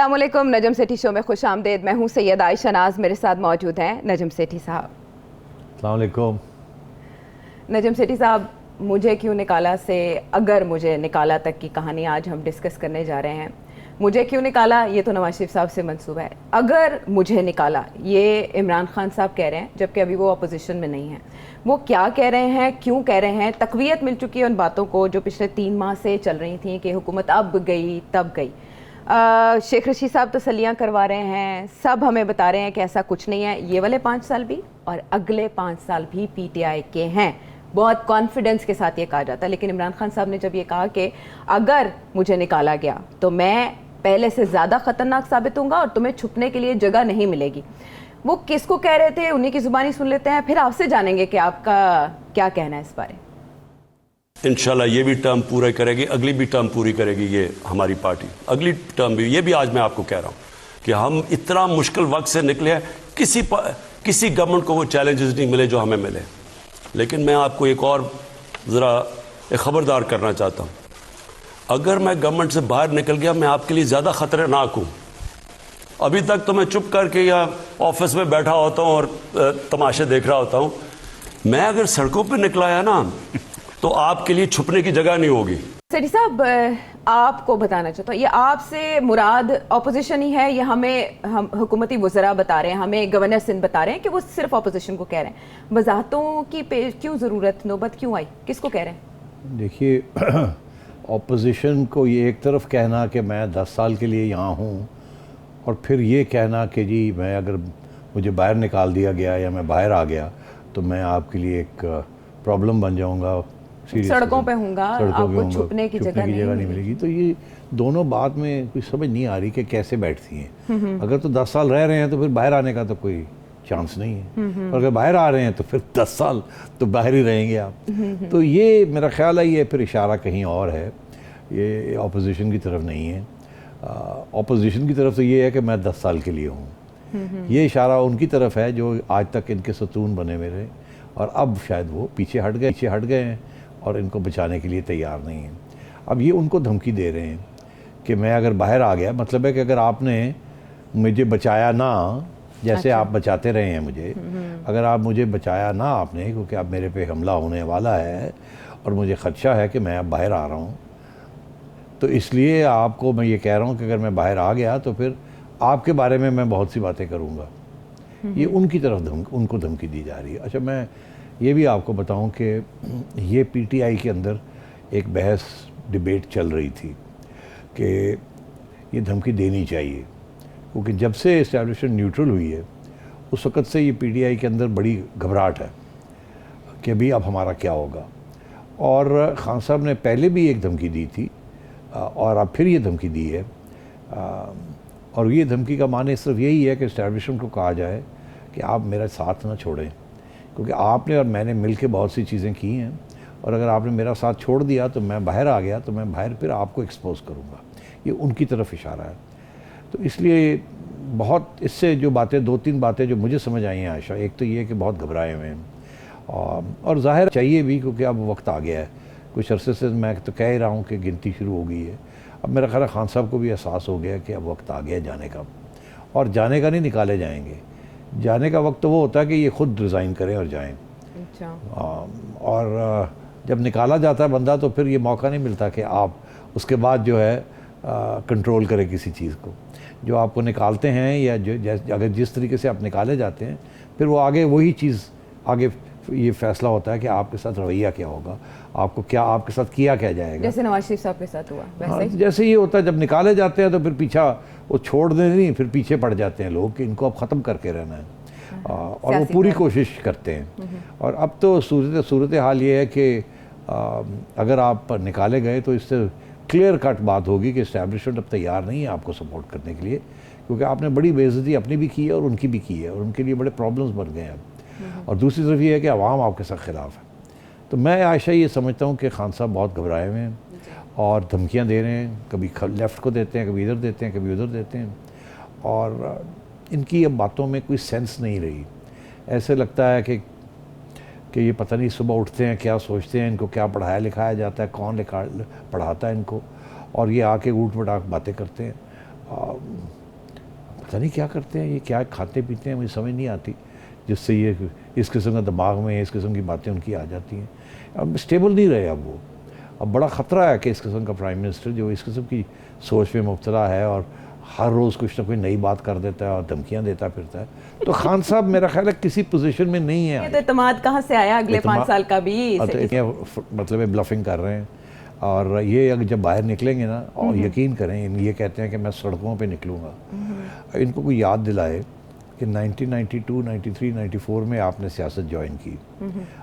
अस्सलाम वालेकुम, नजम सेठी शो में खुश आमदेद। मैं हूँ सैयद आयशा नाज, मेरे साथ मौजूद हैं नजम सेठी साहब। अस्सलाम वालेकुम। नजम सेठी साहब, मुझे क्यों निकाला से अगर मुझे निकाला तक की कहानी आज हम डिस्कस करने जा रहे हैं। मुझे क्यों निकाला ये तो नवाज शरीफ साहब से मंसूब है। अगर मुझे निकाला ये इमरान खान साहब कह रहे हैं, जबकि अभी वो अपोजिशन में नहीं है। वो क्या कह रहे हैं, क्यों कह रहे हैं? तकवीयत मिल चुकी है उन बातों को जो पिछले 3 माह से चल रही थी कि हुकूमत अब गई तब गई। शेख रशीद साहब तसल्लियाँ करवा रहे हैं, सब हमें बता रहे हैं कि ऐसा कुछ नहीं है। ये वाले 5 साल भी और अगले 5 साल भी पीटीआई के हैं, बहुत कॉन्फिडेंस के साथ ये कहा जाता है। लेकिन इमरान खान साहब ने जब ये कहा कि अगर मुझे निकाला गया तो मैं पहले से ज़्यादा ख़तरनाक साबित होऊंगा और तुम्हें छुपने के लिए जगह नहीं मिलेगी, वो किसको कह रहे थे? उन्हीं की ज़ुबानी सुन लेते हैं, फिर आपसे जानेंगे कि आपका क्या कहना है इस बारे। इंशाल्लाह ये भी टर्म पूरा करेगी, अगली भी टर्म पूरी करेगी ये हमारी पार्टी। अगली टर्म भी, ये भी आज मैं आपको कह रहा हूँ कि हम इतना मुश्किल वक्त से निकले हैं, किसी गवर्नमेंट को वो चैलेंजेस नहीं मिले जो हमें मिले। लेकिन मैं आपको एक और ज़रा ख़बरदार करना चाहता हूँ, अगर मैं गवर्नमेंट से बाहर निकल गया मैं आपके लिए ज़्यादा ख़तरनाक हूँ। अभी तक तो मैं चुप करके या ऑफिस में बैठा होता हूँ और तमाशे देख रहा होता हूँ। मैं अगर सड़कों पर निकला है ना तो आपके लिए छुपने की जगह नहीं होगी। सेठी साहब, आपको बताना चाहता हूँ, ये आपसे मुराद ऑपोजिशन ही है या हम हुकूमती वज़रा बता रहे हैं, हमें गवर्नर सिंध बता रहे हैं कि वो सिर्फ ऑपोजिशन को कह रहे हैं? वजाहतों की क्यों ज़रूरत, नौबत क्यों आई, किसको कह रहे हैं? देखिए, ऑपोजिशन को ये एक तरफ कहना कि मैं 10 साल के लिए यहाँ हूँ और फिर ये कहना कि जी मैं अगर मुझे बाहर निकाल दिया गया या मैं बाहर आ गया तो मैं आपके लिए एक प्रॉब्लम बन जाऊँगा, सड़कों पे होऊंगा, आपको छुपने की जगह नहीं मिलेगी। तो ये दोनों बात में कोई समझ नहीं आ रही कि कैसे बैठती हैं। अगर तो 10 साल रह रहे हैं तो फिर बाहर आने का तो कोई चांस नहीं है, और अगर बाहर आ रहे हैं तो फिर 10 साल तो बाहर ही रहेंगे आप। तो ये मेरा ख्याल है ये फिर इशारा कहीं और है, ये ऑपोजिशन की तरफ नहीं है। ऑपोजिशन की तरफ तो ये है कि मैं 10 साल के लिए हूँ, ये इशारा उनकी तरफ है जो आज तक इनके सतून बने मेरे, और अब शायद वो पीछे हट गए हैं और इनको बचाने के लिए तैयार नहीं हैं। अब ये उनको धमकी दे रहे हैं कि मैं अगर बाहर आ गया, मतलब है कि अगर आपने मुझे बचाया ना, जैसे आप बचाते रहे हैं मुझे, अगर आप मुझे बचाया ना आपने, क्योंकि अब मेरे पे हमला होने वाला है और मुझे ख़दशा है कि मैं अब बाहर आ रहा हूँ, तो इसलिए आपको मैं ये कह रहा हूँ कि अगर मैं बाहर आ गया तो फिर आपके बारे में मैं बहुत सी बातें करूँगा। ये उनकी तरफ उनको धमकी दी जा रही है। अच्छा, मैं ये भी आपको बताऊं कि ये पीटीआई के अंदर एक बहस डिबेट चल रही थी कि ये धमकी देनी चाहिए, क्योंकि जब से इस्टेब्लिशमेंट न्यूट्रल हुई है उस वक़्त से ये पीटीआई के अंदर बड़ी घबराहट है कि अभी अब हमारा क्या होगा। और खान साहब ने पहले भी एक धमकी दी थी और अब फिर ये धमकी दी है, और ये धमकी का माने सिर्फ यही है कि इस्टेब्लिशमेंट को कहा जाए कि आप मेरा साथ ना छोड़ें, क्योंकि आपने और मैंने मिलकर बहुत सी चीज़ें की हैं, और अगर आपने मेरा साथ छोड़ दिया तो मैं बाहर आ गया तो मैं बाहर फिर आपको एक्सपोज करूँगा। ये उनकी तरफ इशारा है। तो इसलिए बहुत इससे जो बातें, 2-3 बातें जो मुझे समझ आई हैं आयशा, एक तो ये कि बहुत घबराए हुए हैं, और ज़ाहिर चाहिए भी क्योंकि अब वक्त आ गया है। कुछ अरसे से मैं तो कह ही रहा हूँ कि गिनती शुरू हो गई है। अब मेरा ख्याल खान साहब को भी एहसास हो गया कि अब वक्त आ गया जाने का, और जाने का नहीं, निकाले जाएंगे। जाने का वक्त तो वो होता है कि ये खुद रिज़ाइन करें और जाएं। अच्छा। और जब निकाला जाता है बंदा तो फिर ये मौका नहीं मिलता कि आप उसके बाद जो है कंट्रोल करें किसी चीज़ को। जो आपको निकालते हैं या जो अगर जिस तरीके से आप निकाले जाते हैं, फिर वो आगे वही चीज़ आगे ये फैसला होता है कि आपके साथ रवैया क्या होगा, आपको क्या, आपके साथ किया क्या जाएगा। जैसे नवाज शरीफ साहब के साथ हुआ वैसे ही। जैसे ये होता है जब निकाले जाते हैं तो फिर पीछा वो छोड़ दे नहीं, फिर पीछे पड़ जाते हैं लोग कि इनको अब ख़त्म करके रहना है, और वो पूरी कोशिश करते हैं। और अब तो सूरत हाल ये है कि अगर आप निकाले गए तो इससे क्लियर कट बात होगी कि इस्टेब्लिशमेंट अब तैयार नहीं है आपको सपोर्ट करने के लिए, क्योंकि आपने बड़ी बेइज्जती अपनी भी की है और उनकी भी की है, और उनके लिए बड़े प्रॉब्लम्स बन गए हैं अब। और दूसरी तरफ ये है कि अवाम आपके साथ खिलाफ है। तो मैं आयशा ये समझता हूँ कि खान साहब बहुत घबराए हुए हैं और धमकियाँ दे रहे हैं, कभी लेफ़्ट को देते हैं, कभी इधर देते हैं, कभी उधर देते हैं, और इनकी अब बातों में कोई सेंस नहीं रही। ऐसे लगता है कि ये पता नहीं सुबह उठते हैं क्या सोचते हैं, इनको क्या पढ़ाया लिखाया जाता है, कौन पढ़ाता है इनको, और ये आके ऊट पटाख बातें करते हैं। पता नहीं क्या करते हैं, ये क्या खाते पीते हैं, मुझे समझ नहीं आती, जिससे ये इस किस्म का दिमाग में इस किस्म की बातें उनकी आ जाती हैं। अब स्टेबल नहीं रहे अब वो। अब बड़ा ख़तरा है कि इस किस्म का प्राइम मिनिस्टर जो इस किस्म की सोच में मुब्तला है और हर रोज़ कुछ ना कुछ नई बात कर देता है और धमकियाँ देता फिरता है, तो खान साहब मेरा ख्याल है किसी पोजीशन में नहीं है। ये तो इत्मीनाद कहाँ से आया अगले 5 साल का भी? मतलब ब्लफिंग कर रहे हैं, और ये अगर जब बाहर निकलेंगे ना, और यकीन करें ये कहते हैं कि मैं सड़कों पे निकलूँगा, इनको कोई याद दिलाए कि 1992, 93, 94 में आपने सियासत ज्वाइन की।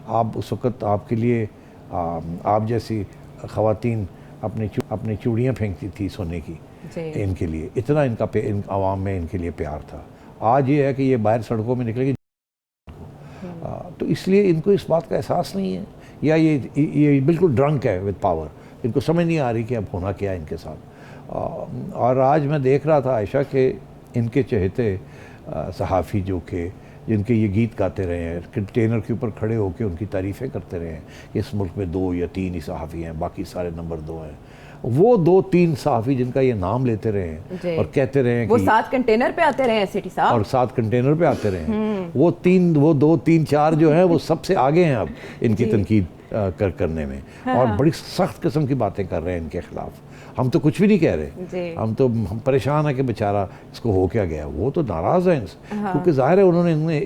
आप उस वक़्त आपके लिए आप जैसी ख़वातीन अपनी चूड़ियाँ फेंकती थी सोने की इनके लिए, इतना इन आवाम में इनके लिए प्यार था। आज ये है कि ये बाहर सड़कों में निकलेगी, तो इसलिए इनको इस बात का एहसास नहीं है, या ये बिल्कुल ड्रंक है विद पावर, इनको समझ नहीं आ रही कि अब होना क्या है इनके साथ। और आज मैं देख रहा था आयशा के इनके चहेते सहाफ़ी जो के जिनके ये गीत गाते रहे हैं, कंटेनर के ऊपर खड़े होकर उनकी तारीफ़ें करते रहे हैं कि इस मुल्क में 2 या 3 ही सहाफ़ी हैं, बाकी सारे नंबर 2 हैं। वो 2-3 सहाफ़ी जिनका ये नाम लेते रहे हैं और कहते रहे हैं वो कि 7 कंटेनर पे आते रहे हैं सिटी साहब, और 7 कंटेनर पे आते रहे हैं, वो 2, 3, 4 जो हैं वो सबसे आगे हैं अब इनकी तनकीद करने में। और बड़ी सख्त किस्म की बातें कर रहे हैं इनके ख़िलाफ़। हम तो कुछ भी नहीं कह रहे, हम परेशान है कि बेचारा इसको हो क्या गया। वो तो नाराज़ हैं इनसे, क्योंकि ज़ाहिर है उन्होंने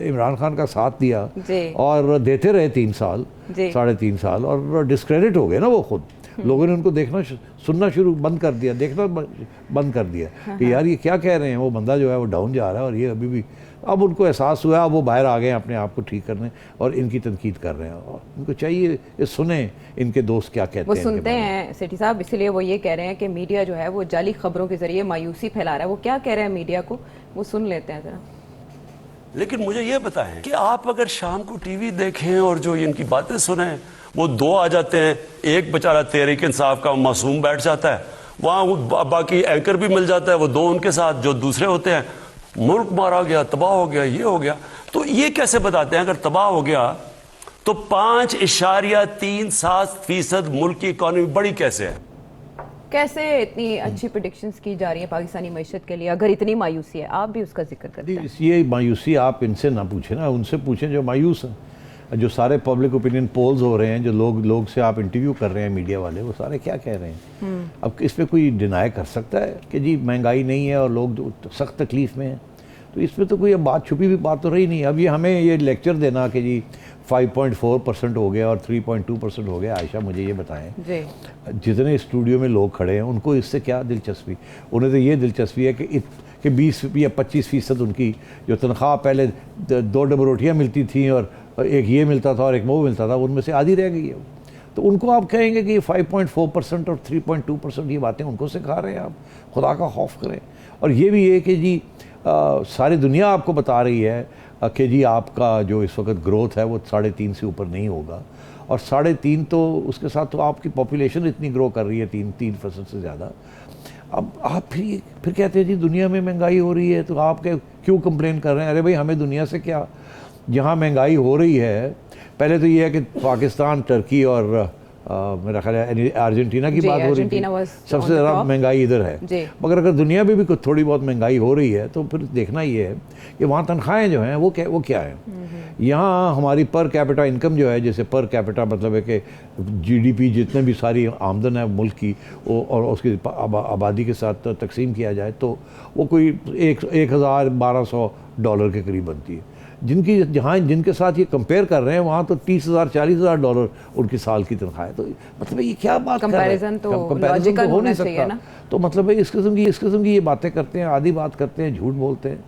इमरान खान का साथ दिया और देते रहे 3 साल, 3.5 साल, और डिस्क्रेडिट हो गए ना वो खुद। लोगों ने उनको देखना सुनना शुरू बंद कर दिया, देखना बंद कर दिया कि यार ये क्या कह रहे हैं, वो बंदा जो है वो डाउन जा रहा है और ये अभी भी। अब उनको एहसास हुआ, अब वो बाहर आ गए अपने आप को ठीक करने और इनकी तनकीद कर रहे हैं। और उनको चाहिए ये सुने इनके दोस्त क्या कहते हैं। वो सुनते हैं सिटी साहब, इसीलिए वो ये कह रहे हैं कि मीडिया जो है वो जाली खबरों के जरिए मायूसी फैला रहा है। वो क्या कह रहे हैं मीडिया को, वो सुन लेते हैं ज़रा। लेकिन मुझे ये बताएं कि आप अगर शाम को टीवी देखें और जो इनकी बातें सुने, वो 2 आ जाते हैं, एक बेचारा तहरीक इंसाफ का मासूम बैठ जाता है, वहाँ बाकी एंकर भी मिल जाता है, वो 2 उनके साथ जो दूसरे होते हैं, मुल्क मारा गया, तबाह हो गया, ये हो गया। तो ये कैसे बताते हैं अगर तबाह हो गया तो 5.37% मुल्क की इकॉनमी बड़ी कैसे है? कैसे इतनी अच्छी प्रेडिक्शंस की जा रही है पाकिस्तानी मईशत के लिए, अगर इतनी मायूसी है? आप भी उसका जिक्र करते हैं। ये मायूसी आप इनसे ना पूछें ना, उनसे पूछें जो मायूस हैं। जो सारे पब्लिक ओपिनियन पोल्स हो रहे हैं, जो लोग से आप इंटरव्यू कर रहे हैं मीडिया वाले, वो सारे क्या कह रहे हैं? अब इस पर कोई डिनाई कर सकता है कि जी महंगाई नहीं है और लोग सख्त तकलीफ़ में हैं? तो इसमें तो कोई अब बात, छुपी हुई बात तो रही नहीं। अब ये हमें ये लेक्चर देना कि जी 5.4% हो गया और 3.2% हो गया, आयशा मुझे ये बताएं, जितने स्टूडियो में लोग खड़े हैं उनको इससे क्या दिलचस्पी? उन्हें तो ये दिलचस्पी है कि 20 या 25% उनकी जो तनख्वाह पहले 2 डबल रोटियाँ मिलती थी और एक ये मिलता था और एक वो मिलता था, उनमें से आधी रह गई है। तो उनको आप कहेंगे कि 5.4% और 3.2% ये बातें उनको सिखा रहे हैं आप? खुदा का खौफ करें। और ये भी है कि जी सारी दुनिया आपको बता रही है कि जी आपका जो इस वक्त ग्रोथ है वो 3.5 से ऊपर नहीं होगा, और 3.5 तो उसके साथ तो आपकी पॉपुलेशन इतनी ग्रो कर रही है 3% से ज़्यादा। अब आप फिर कहते हैं जी दुनिया में महंगाई हो रही है, तो आप क्यों कंप्लेन कर रहे हैं? अरे भाई हमें दुनिया से क्या, जहाँ महंगाई हो रही है, पहले तो ये है कि पाकिस्तान, टर्की और मेरा ख्याल है अर्जेंटीना की बात हो रही थी, सबसे ज़्यादा महंगाई इधर है। मगर अगर दुनिया में भी कुछ थोड़ी बहुत महंगाई हो रही है तो फिर देखना ये है कि वहाँ तनख्वाहें जो हैं वो क्या है। यहाँ हमारी पर कैपिटा इनकम जो है, जैसे पर कैपिटा मतलब है कि GDP जितने भी सारी आमदन है मुल्क की और उसकी आबादी के साथ तकसीम किया जाए तो वो कोई $1,1200 के करीब बनती है। जिनके साथ ये कंपेयर कर रहे हैं वहाँ तो $30,000 $40,000 उनकी साल की तनख्वाह है। तो मतलब ये क्या बात कर रहे हैं? कंपैरिजन तो हो नहीं सकता ना। तो मतलब इस किस्म की ये बातें करते हैं, आधी बात करते हैं, झूठ बोलते हैं।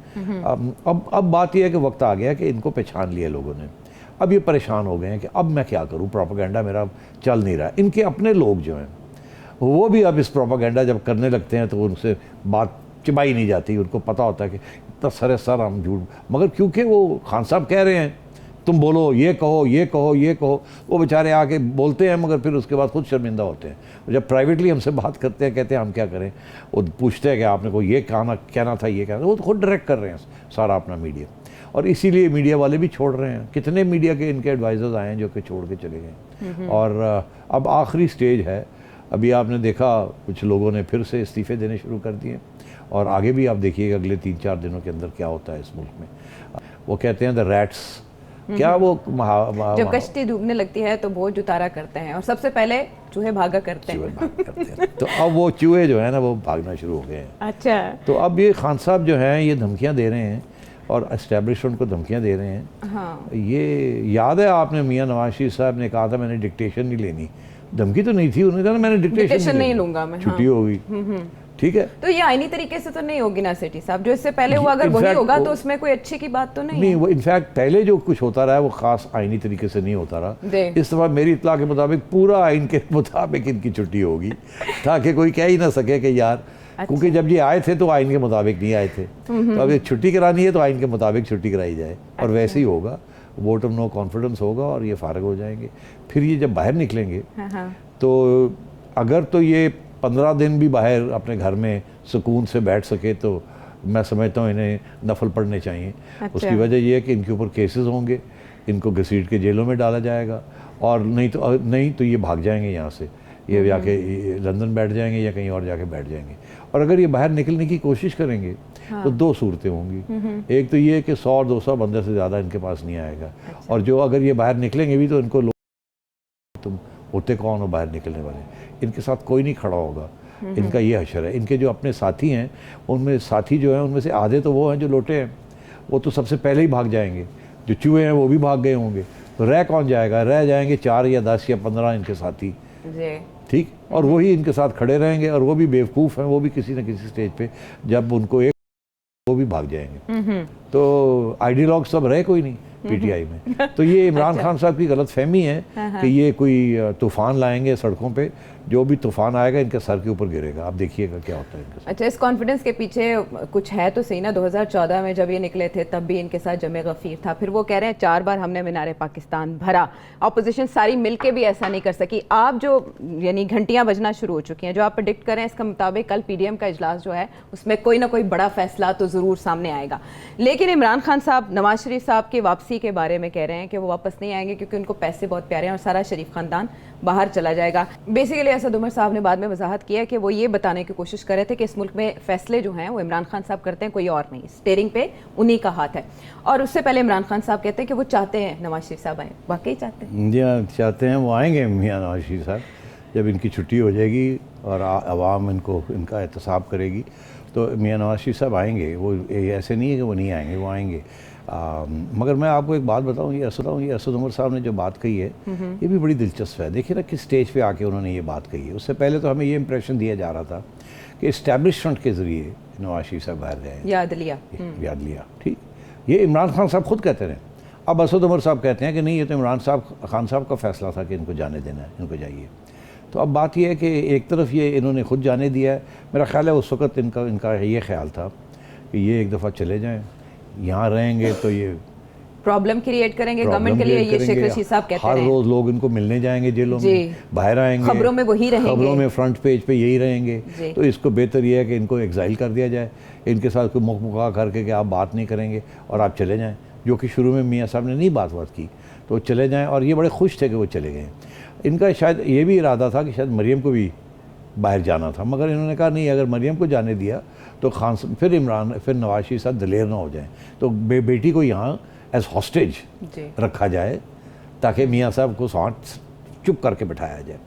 अब बात यह है कि वक्त आ गया कि इनको पहचान लिया लोगों ने। अब ये परेशान हो गए हैं कि अब मैं क्या करूँ, प्रोपेगेंडा मेरा चल नहीं रहा है। इनके अपने लोग जो हैं वो भी अब इस प्रोपेगेंडा जब करने लगते हैं तो उनसे बात चिबाई नहीं जाती। उनको पता होता है कि इतना सर हम झूठ, मगर क्योंकि वो खान साहब कह रहे हैं तुम बोलो, ये कहो, ये कहो, ये कहो, वो बेचारे आके बोलते हैं मगर फिर उसके बाद खुद शर्मिंदा होते हैं। जब प्राइवेटली हमसे बात करते हैं, कहते हैं हम क्या करें, वो पूछते हैं कि आपने को ये कहना था, ये कहना, वो तो खुद डायरेक्ट कर रहे हैं सारा अपना मीडिया। और इसीलिए मीडिया वाले भी छोड़ रहे हैं। कितने मीडिया के इनके एडवाइजर्स आए हैं जो कि छोड़ के चले गए। और अब आखिरी स्टेज है। अभी आपने देखा कुछ लोगों ने फिर से इस्तीफ़े देने शुरू कर दिए। और आगे भी आप देखिएगा अगले 3-4 दिनों के अंदर क्या होता है इस मुल्क में। वो कहते हैं द रैट्स, क्या वो जब कश्ती डूबने लगती है तो बोझ उतारा करते हैं और सबसे पहले चूहे भागा करते चूहे हैं। भाग करते हैं। तो अब वो चूहे जो है ना वो भागना शुरू हो गए हैं। अच्छा। तो अब ये खान साहब जो हैं ये धमकियां दे रहे हैं और एस्टेब्लिशमेंट को धमकियां दे रहे हैं। हाँ। ये याद है आपने मियां नवाज शरीफ साहब ने कहा था मैंने डिक्टेशन नहीं लेनी, धमकी तो नहीं थी, उन्होंने कहा मैंने डिक्टेशन नहीं लूंगा मैं, छुट्टी हाँ। होगी, ठीक है। तो ये आईनी तरीके से तो नहीं होगी ना सेठी साहब, जो इससे पहले हुआ अगर वही होगा तो उसमें कोई अच्छी की बात तो नहीं नहीं है। वो इनफैक्ट पहले जो कुछ होता रहा है वो खास आईनी तरीके से नहीं होता रहा। इस दफा मेरी इत्तला के मुताबिक पूरा आइन के मुताबिक इनकी छुट्टी होगी ताकि कोई कह ही ना सके कि यार क्योंकि जब ये आए थे तो आइन के मुताबिक नहीं आए थे, तो अब ये छुट्टी करानी है तो आइन के मुताबिक छुट्टी कराई जाए और वैसे ही होगा, वोट ऑफ नो कॉन्फिडेंस होगा और ये फारग हो जाएंगे। फिर ये जब बाहर निकलेंगे तो अगर तो ये 15 दिन भी बाहर अपने घर में सुकून से बैठ सके तो मैं समझता हूँ इन्हें नफल पढ़ने चाहिए। उसकी वजह यह है कि इनके ऊपर केसेस होंगे, इनको घसीट के जेलों में डाला जाएगा और नहीं तो ये भाग जाएंगे यहाँ से, ये जाके लंदन बैठ जाएंगे या कहीं और जाके बैठ जाएंगे। और अगर ये बाहर निकलने की कोशिश करेंगे तो 2 सूरतें होंगी। एक तो ये कि 100-200 बंदे से ज़्यादा इनके पास नहीं आएगा। और जो अगर ये बाहर निकलेंगे भी तो इनको तुम होते कौन हो बाहर निकलने वाले, इनके साथ कोई नहीं खड़ा होगा। इनका ये हशर है। इनके जो अपने साथी हैं उनमें साथी जो हैं उनमें से आधे तो वो हैं जो लोटे हैं, वो तो सबसे पहले ही भाग जाएंगे। जो चूहे हैं वो भी भाग गए होंगे, तो रह कौन जाएगा? रह जाएंगे 4 या 10 या 15 इनके साथी, ठीक। और वही इनके साथ खड़े रहेंगे और वो भी बेवकूफ़ हैं, वो भी किसी न किसी स्टेज पे जब उनको एक वो भी भाग जाएंगे। तो आइडियलॉग सब रहे कोई नहीं पीटीआई में। तो ये इमरान खान साहब की गलत फहमी है कि ये कोई तूफान लाएंगे सड़कों पे, जो भी तूफान आएगा इनके सर के ऊपर गिरेगा। आप देखिएगा क्या होता है इनके साथ। अच्छा, इस कॉन्फिडेंस के पीछे कुछ है तो सही ना। 2014 में जब ये निकले थे तब भी इनके साथ जमे गफीर था, फिर वो कह रहे हैं 4 बार हमने मीनारे पाकिस्तान भरा, अपोजिशन सारी मिलके भी ऐसा नहीं कर सकी। आप जो यानी घंटियां बजना शुरू हो चुकी हैं, जो आप प्रेडिक्ट करें इसका मुताबिक कल पीडीएम का इजलास जो है उसमें कोई ना कोई बड़ा फैसला तो ज़रूर सामने आएगा। लेकिन इमरान खान साहब नवाज शरीफ साहब की वापसी के बारे में कह रहे हैं कि वो वापस नहीं आएंगे क्योंकि उनको पैसे बहुत प्यारे हैं और सारा शरीफ खानदान बाहर चला जाएगा। बेसिकली असद उमर साहब ने बाद में वजाहत किया कि वो ये बताने की कोशिश कर रहे थे कि इस मुल्क में फैसले जो हैं वो इमरान खान साहब करते हैं, कोई और नहीं, स्टीयरिंग पे उन्हीं का हाथ है। और उससे पहले इमरान खान साहब कहते हैं कि वो चाहते हैं नवाज शरीफ साहब आए। वाकई चाहते हैं? जी हाँ, चाहते हैं। वो आएंगे मियाँ नवाज शरीफ साहब जब इनकी छुट्टी हो जाएगी और आवाम इनका एहतसाब करेगी तो मियाँ नवाज शरीफ साहब आएंगे। वो ऐसे नहीं है कि वो नहीं आएंगे, वो आएंगे। मगर मैं आपको एक बात बताऊं, ये असद उमर साहब ने जो बात कही है ये भी बड़ी दिलचस्प है। देखिए ना किस स्टेज पे आके उन्होंने ये बात कही है। उससे पहले तो हमें ये इंप्रेशन दिया जा रहा था कि इस्टेब्लिशमेंट के ज़रिए नवाज शरीफ साहब बाहर गए, याद लिया, ठीक। ये इमरान खान साहब खुद कहते रहे। अब असद उमर साहब कहते हैं कि नहीं, ये तो इमरान खान साहब का फैसला था कि इनको जाने देना है, इनको जाइए। तो अब बात यह है कि एक तरफ ये इन्होंने खुद जाने दिया है। मेरा ख्याल है उस वक़्त इनका ये ख्याल था कि ये एक दफ़ा चले जाएं, यहाँ रहेंगे तो ये प्रॉब्लम क्रिएट करेंगे गवर्नमेंट के लिए। ये शेख रशीद साहब कहते हैं हर रोज़ लोग इनको मिलने जाएंगे जेलों में, बाहर आएंगे, खबरों में वही रहेंगे, खबरों में फ्रंट पेज पे यही रहेंगे। तो इसको बेहतर यह है कि इनको एग्जाइल कर दिया जाए, इनके साथ कोई मुखा करके कि आप बात नहीं करेंगे और आप चले जाएँ, जो कि शुरू में मियाँ साहब ने नहीं बात की, तो चले जाएँ। और ये बड़े खुश थे कि वो चले गए। इनका शायद ये भी इरादा था कि शायद मरियम को भी बाहर जाना था, मगर इन्होंने कहा नहीं, अगर मरियम को जाने दिया तो फिर नवाज शरीफ साहब दलेर ना हो जाए, तो बेटी को यहाँ एज हॉस्टेज रखा जाए ताकि मियाँ साहब को साथ चुप करके बिठाया जाए।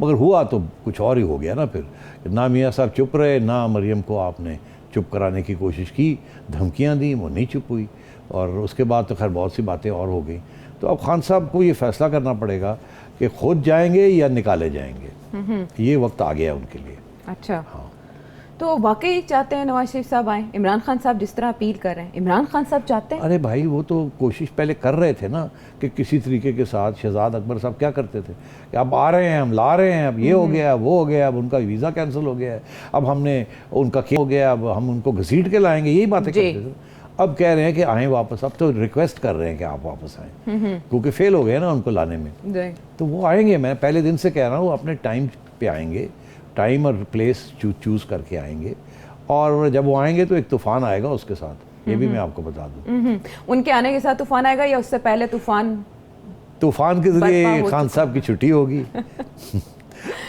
मगर हुआ तो कुछ और ही हो गया ना। फिर ना मियाँ साहब चुप रहे, ना मरियम को आपने चुप कराने की कोशिश की, धमकियाँ दी, वो नहीं चुप हुई। और उसके बाद तो खैर बहुत सी बातें और हो गई। तो अब खान साहब को ये फैसला करना पड़ेगा कि खुद जाएंगे या निकाले जाएंगे। ये वक्त आ गया उनके लिए। अच्छा, हाँ। तो वाकई चाहते हैं नवाज शरीफ साहब आए? इमरान खान साहब जिस तरह अपील कर रहे हैं, इमरान खान साहब चाहते हैं? अरे भाई, वो तो कोशिश पहले कर रहे थे ना कि किसी तरीके के साथ। शहजाद अकबर साहब क्या करते थे कि अब आ रहे हैं, हम ला रहे हैं, अब ये हो गया, वो हो गया, अब उनका वीज़ा कैंसिल हो गया है, अब हमने उनका क्या हो गया, अब हम उनको घसीट के लाएंगे, यही बातें करते थे। अब कह रहे हैं कि आएँ वापस, अब तो रिक्वेस्ट कर रहे हैं कि आप वापस आएँ, क्योंकि फेल हो गए ना उनको लाने में। तो वो आएंगे, मैं पहले दिन से कह रहा हूँ, अपने टाइम पे आएंगे, टाइम और प्लेस चूज़ करके आएंगे। और जब वो आएंगे तो एक तूफ़ान आएगा उसके साथ, ये भी मैं आपको बता दूँ। उनके आने के साथ तूफ़ान आएगा या उससे पहले तूफ़ान के ज़रिए खान साहब की छुट्टी होगी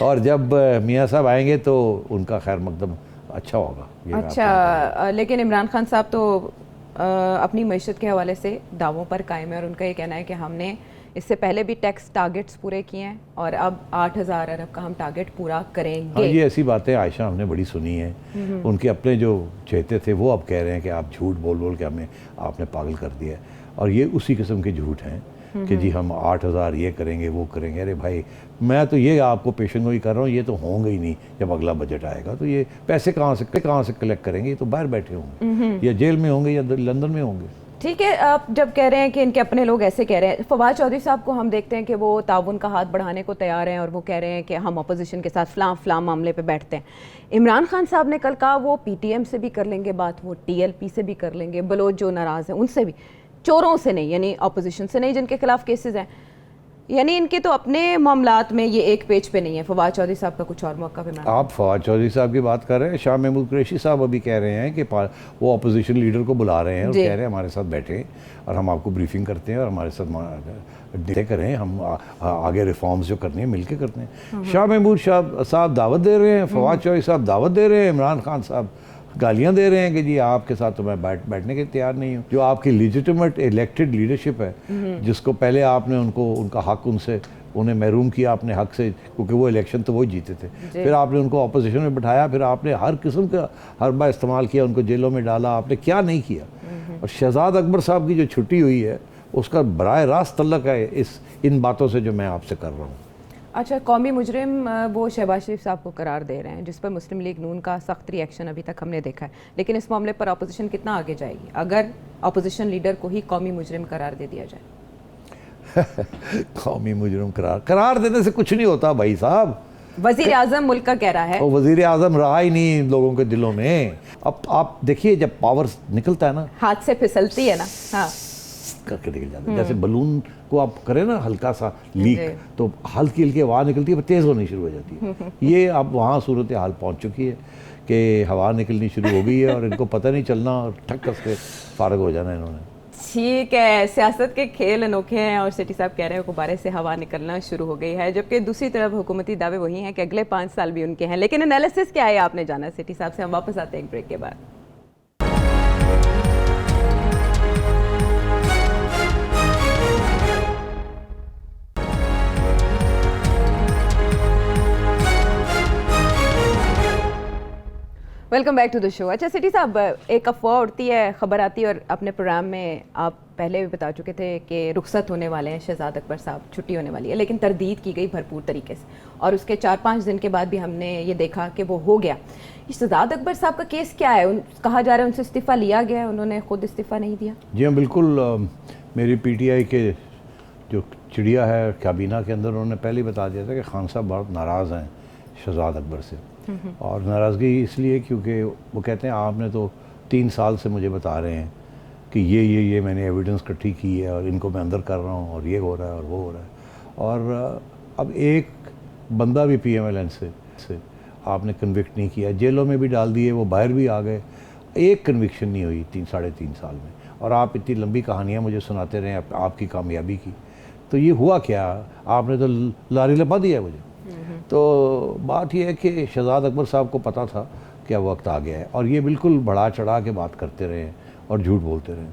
और जब मियाँ साहब आएंगे तो उनका खैर मकदम अच्छा होगा ये मैं अच्छा, लेकिन इमरान खान साहब तो अपनी मईशत के हवाले से दावों पर कायम है और उनका ये कहना है कि हमने इससे पहले भी टैक्स टारगेट्स पूरे किए हैं और अब 8,000 अरब का हम टारगेट पूरा करेंगे। हाँ, ये ऐसी बातें आयशा हमने बड़ी सुनी है। उनके अपने जो चहेते थे वो अब कह रहे हैं कि आप झूठ बोल बोल के हमें आपने पागल कर दिया है, और ये उसी किस्म के झूठ हैं कि जी हम 8,000 ये करेंगे वो करेंगे। अरे भाई, मैं तो ये आपको पेशन गोई कर रहा हूँ, ये तो होंगे ही नहीं। जब अगला बजट आएगा तो ये पैसे कहाँ से कलेक्ट करेंगे? ये तो बाहर बैठे होंगे, या जेल में होंगे या लंदन में होंगे। ठीक है, आप जब कह रहे हैं कि इनके अपने लोग ऐसे कह रहे हैं, फवाद चौधरी साहब को हम देखते हैं कि वो ताउन का हाथ बढ़ाने को तैयार हैं और वो कह रहे हैं कि हम अपोजिशन के साथ फलां मामले पे बैठते हैं। इमरान खान साहब ने कल कहा वो पीटीएम से भी कर लेंगे बात, वो टीएलपी से भी कर लेंगे, बलोच जो नाराज़ हैं उनसे भी, चोरों से नहीं, यानी अपोजिशन से नहीं जिनके खिलाफ केसेस हैं। यानी इनके तो अपने मामलात में ये एक पेज पे नहीं है। फवाद चौधरी साहब का कुछ और मौका पे। आप फवाद चौधरी साहब की बात कर रहे हैं, शाह महमूद कुरैशी साहब अभी कह रहे हैं कि वो अपोजिशन लीडर को बुला रहे हैं और कह रहे हैं हमारे साथ बैठे और हम आपको ब्रीफिंग करते हैं और हमारे साथ डे करें, हम आगे रिफॉर्म्स जो करनी है मिलके करते हैं। शाह महमूद साहब दावत दे रहे हैं, फवाद चौधरी साहब दावत दे रहे हैं, इमरान खान साहब गालियां दे रहे हैं कि जी आपके साथ तो मैं बैठने के तैयार नहीं हूँ। जो आपकी लेजिटिमेट इलेक्टेड लीडरशिप है, जिसको पहले आपने उनका हक उन्हें महरूम किया अपने हक से, क्योंकि वो इलेक्शन तो वो जीते थे, फिर आपने उनको अपोजिशन में बिठाया, फिर आपने हर किस्म का हरबा इस्तेमाल किया, उनको जेलों में डाला, आपने क्या नहीं किया। और शहजाद अकबर साहब की जो छुट्टी हुई है उसका बराह रास्त तल्लक है इन बातों से जो मैं आपसे कर रहा हूँ। अच्छा, कौमी मुजरिम वो शहबाज शरीफ साहब को करार दे रहे हैं, जिस पर मुस्लिम लीग नून का सख्त रिएक्शन अभी तक हमने देखा है, लेकिन इस मामले पर अपोजिशन कितना आगे जाएगी अगर अपोजिशन लीडर को ही कौमी मुजरिम करार दे दिया जाए? कौमी मुजरिम करार देने से कुछ नहीं होता भाई साहब। वजीर आजम मुल्क का कह रहा है, वो वजीर आजम रहा ही नहीं लोगों के दिलों में। अब आप देखिए, जब पावर निकलता है ना, हाथ से फिसलती है ना, हाँ, करके निकल जाता है। जैसे बलून को आप करें ना हल्का सा लीक, तो हल्की हल्की हवा निकलती है पर तेज़ होनी शुरू हो जाती है। ये अब वहाँ सूरत हाल पहुँच चुकी है कि हवा निकलनी शुरू हो गई है और इनको पता नहीं चलना और ठक कस के फारग हो जाना इन्होंने। ठीक है, सियासत के खेल अनोखे हैं और सेठी साहब कह रहे हैं गुब्बारे से हवा निकलना शुरू हो गई है, जबकि दूसरी तरफ हुकूमती दावे वही हैं कि अगले 5 साल भी उनके हैं। लेकिन एनालिसिस क्या है आपने जाना सेठी साहब से। हम वापस आते हैं एक ब्रेक के बाद। Welcome back to the show. अच्छा सिटी साहब, एक अफवाह उड़ती है, खबर आती है और अपने प्रोग्राम में आप पहले भी बता चुके थे कि रुखसत होने वाले हैं शहजाद अकबर साहब, छुट्टी होने वाली है, लेकिन तरदीद की गई भरपूर तरीके से और उसके 4-5 दिन के बाद भी हमने ये देखा कि वो हो गया। शहजाद अकबर साहब का केस क्या है? कहा जा रहा है उनसे इस्तीफ़ा लिया गया है, उन्होंने खुद इस्तीफ़ा नहीं दिया। जी हाँ, बिल्कुल। मेरी PTI के जो चिड़िया है काबीना के अंदर, उन्होंने पहले ही बता दिया था कि खान साहब बहुत नाराज़ हैं शहजाद अकबर से, और नाराज़गी इसलिए क्योंकि वो कहते हैं आपने तो 3 साल से मुझे बता रहे हैं कि ये मैंने एविडेंस इकट्ठी की है और इनको मैं अंदर कर रहा हूँ और ये हो रहा है और वो हो रहा है, और अब एक बंदा भी PMLN से आपने कन्विक्ट नहीं किया, जेलों में भी डाल दिए, वो बाहर भी आ गए, एक कन्विक्शन नहीं हुई 3-3.5 साल में, और आप इतनी लंबी कहानियाँ मुझे सुनाते रहे आपकी कामयाबी की। तो ये हुआ क्या? आपने तो लारी लपा दिया मुझे। तो बात यह है कि शहजाद अकबर साहब को पता था कि अब वक्त आ गया है, और ये बिल्कुल बढ़ा चढ़ा के बात करते रहे और झूठ बोलते रहे।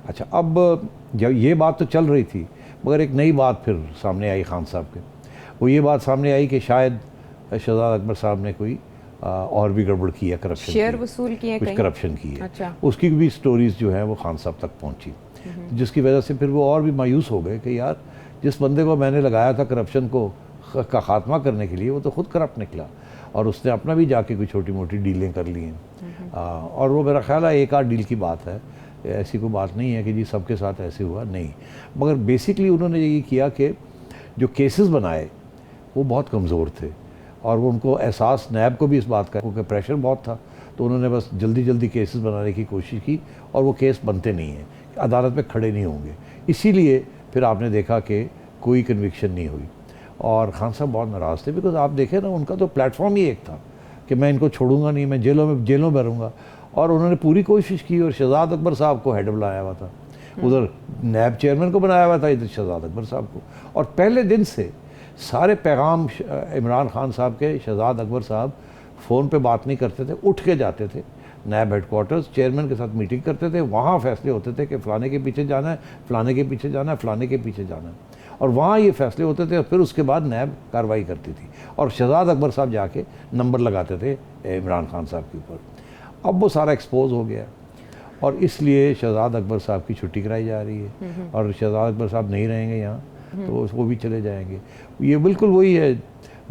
अच्छा, अब जब ये बात तो चल रही थी, मगर एक नई बात फिर सामने आई खान साहब के। वो ये बात सामने आई कि शायद शहजाद अकबर साहब ने कोई और भी गड़बड़ की है, करप्शन, शेयर वसूल किए, कुछ करप्शन की है। अच्छा। उसकी भी स्टोरीज जो हैं वो खान साहब तक पहुंची, जिसकी वजह से फिर वो और भी मायूस हो गए कि यार जिस बंदे को मैंने लगाया था करप्शन का खात्मा करने के लिए, वो तो खुद करप्ट निकला, और उसने अपना भी जाके कोई छोटी मोटी डीलें कर ली हैं। और वो मेरा ख्याल है एक आध डील की बात है, ऐसी कोई बात नहीं है कि जी सबके साथ ऐसे हुआ, नहीं। मगर बेसिकली उन्होंने ये किया कि जो केसेस बनाए वो बहुत कमज़ोर थे, और वो उनको एहसास नैब को भी इस बात का, क्योंकि प्रेशर बहुत था, तो उन्होंने बस जल्दी जल्दी केसेस बनाने की कोशिश की, और वो केस बनते नहीं हैं, अदालत में खड़े नहीं होंगे। इसीलिए फिर आपने देखा कि कोई कन्विक्शन नहीं हुई, और खान साहब बहुत नाराज़ थे। बिकॉज आप देखें ना, उनका तो प्लेटफॉर्म ही एक था कि मैं इनको छोड़ूंगा नहीं, मैं जेलों में भरूंगा, और उन्होंने पूरी कोशिश की, और शहजाद अकबर साहब को हेड बनाया हुआ था, उधर नैब चेयरमैन को बनाया हुआ था, इधर शहजाद अकबर साहब को। और पहले दिन से सारे पैगाम इमरान खान साहब के शहजाद अकबर साहब फ़ोन पे बात नहीं करते थे, उठ के जाते थे नैब हेडक्वार्टर्स, चेयरमैन के साथ मीटिंग करते थे, वहाँ फैसले होते थे कि फ़लाने के पीछे जाना है, फ़लाने के पीछे जाना है, फ़लाने के पीछे जाना है, और वहाँ ये फैसले होते थे। और फिर उसके बाद नैब कार्रवाई करती थी और शहजाद अकबर साहब जाके नंबर लगाते थे इमरान खान साहब के ऊपर। अब वो सारा एक्सपोज हो गया और इसलिए शहजाद अकबर साहब की छुट्टी कराई जा रही है और शहजाद अकबर साहब नहीं रहेंगे यहाँ, तो वो भी चले जाएंगे। ये बिल्कुल वही है,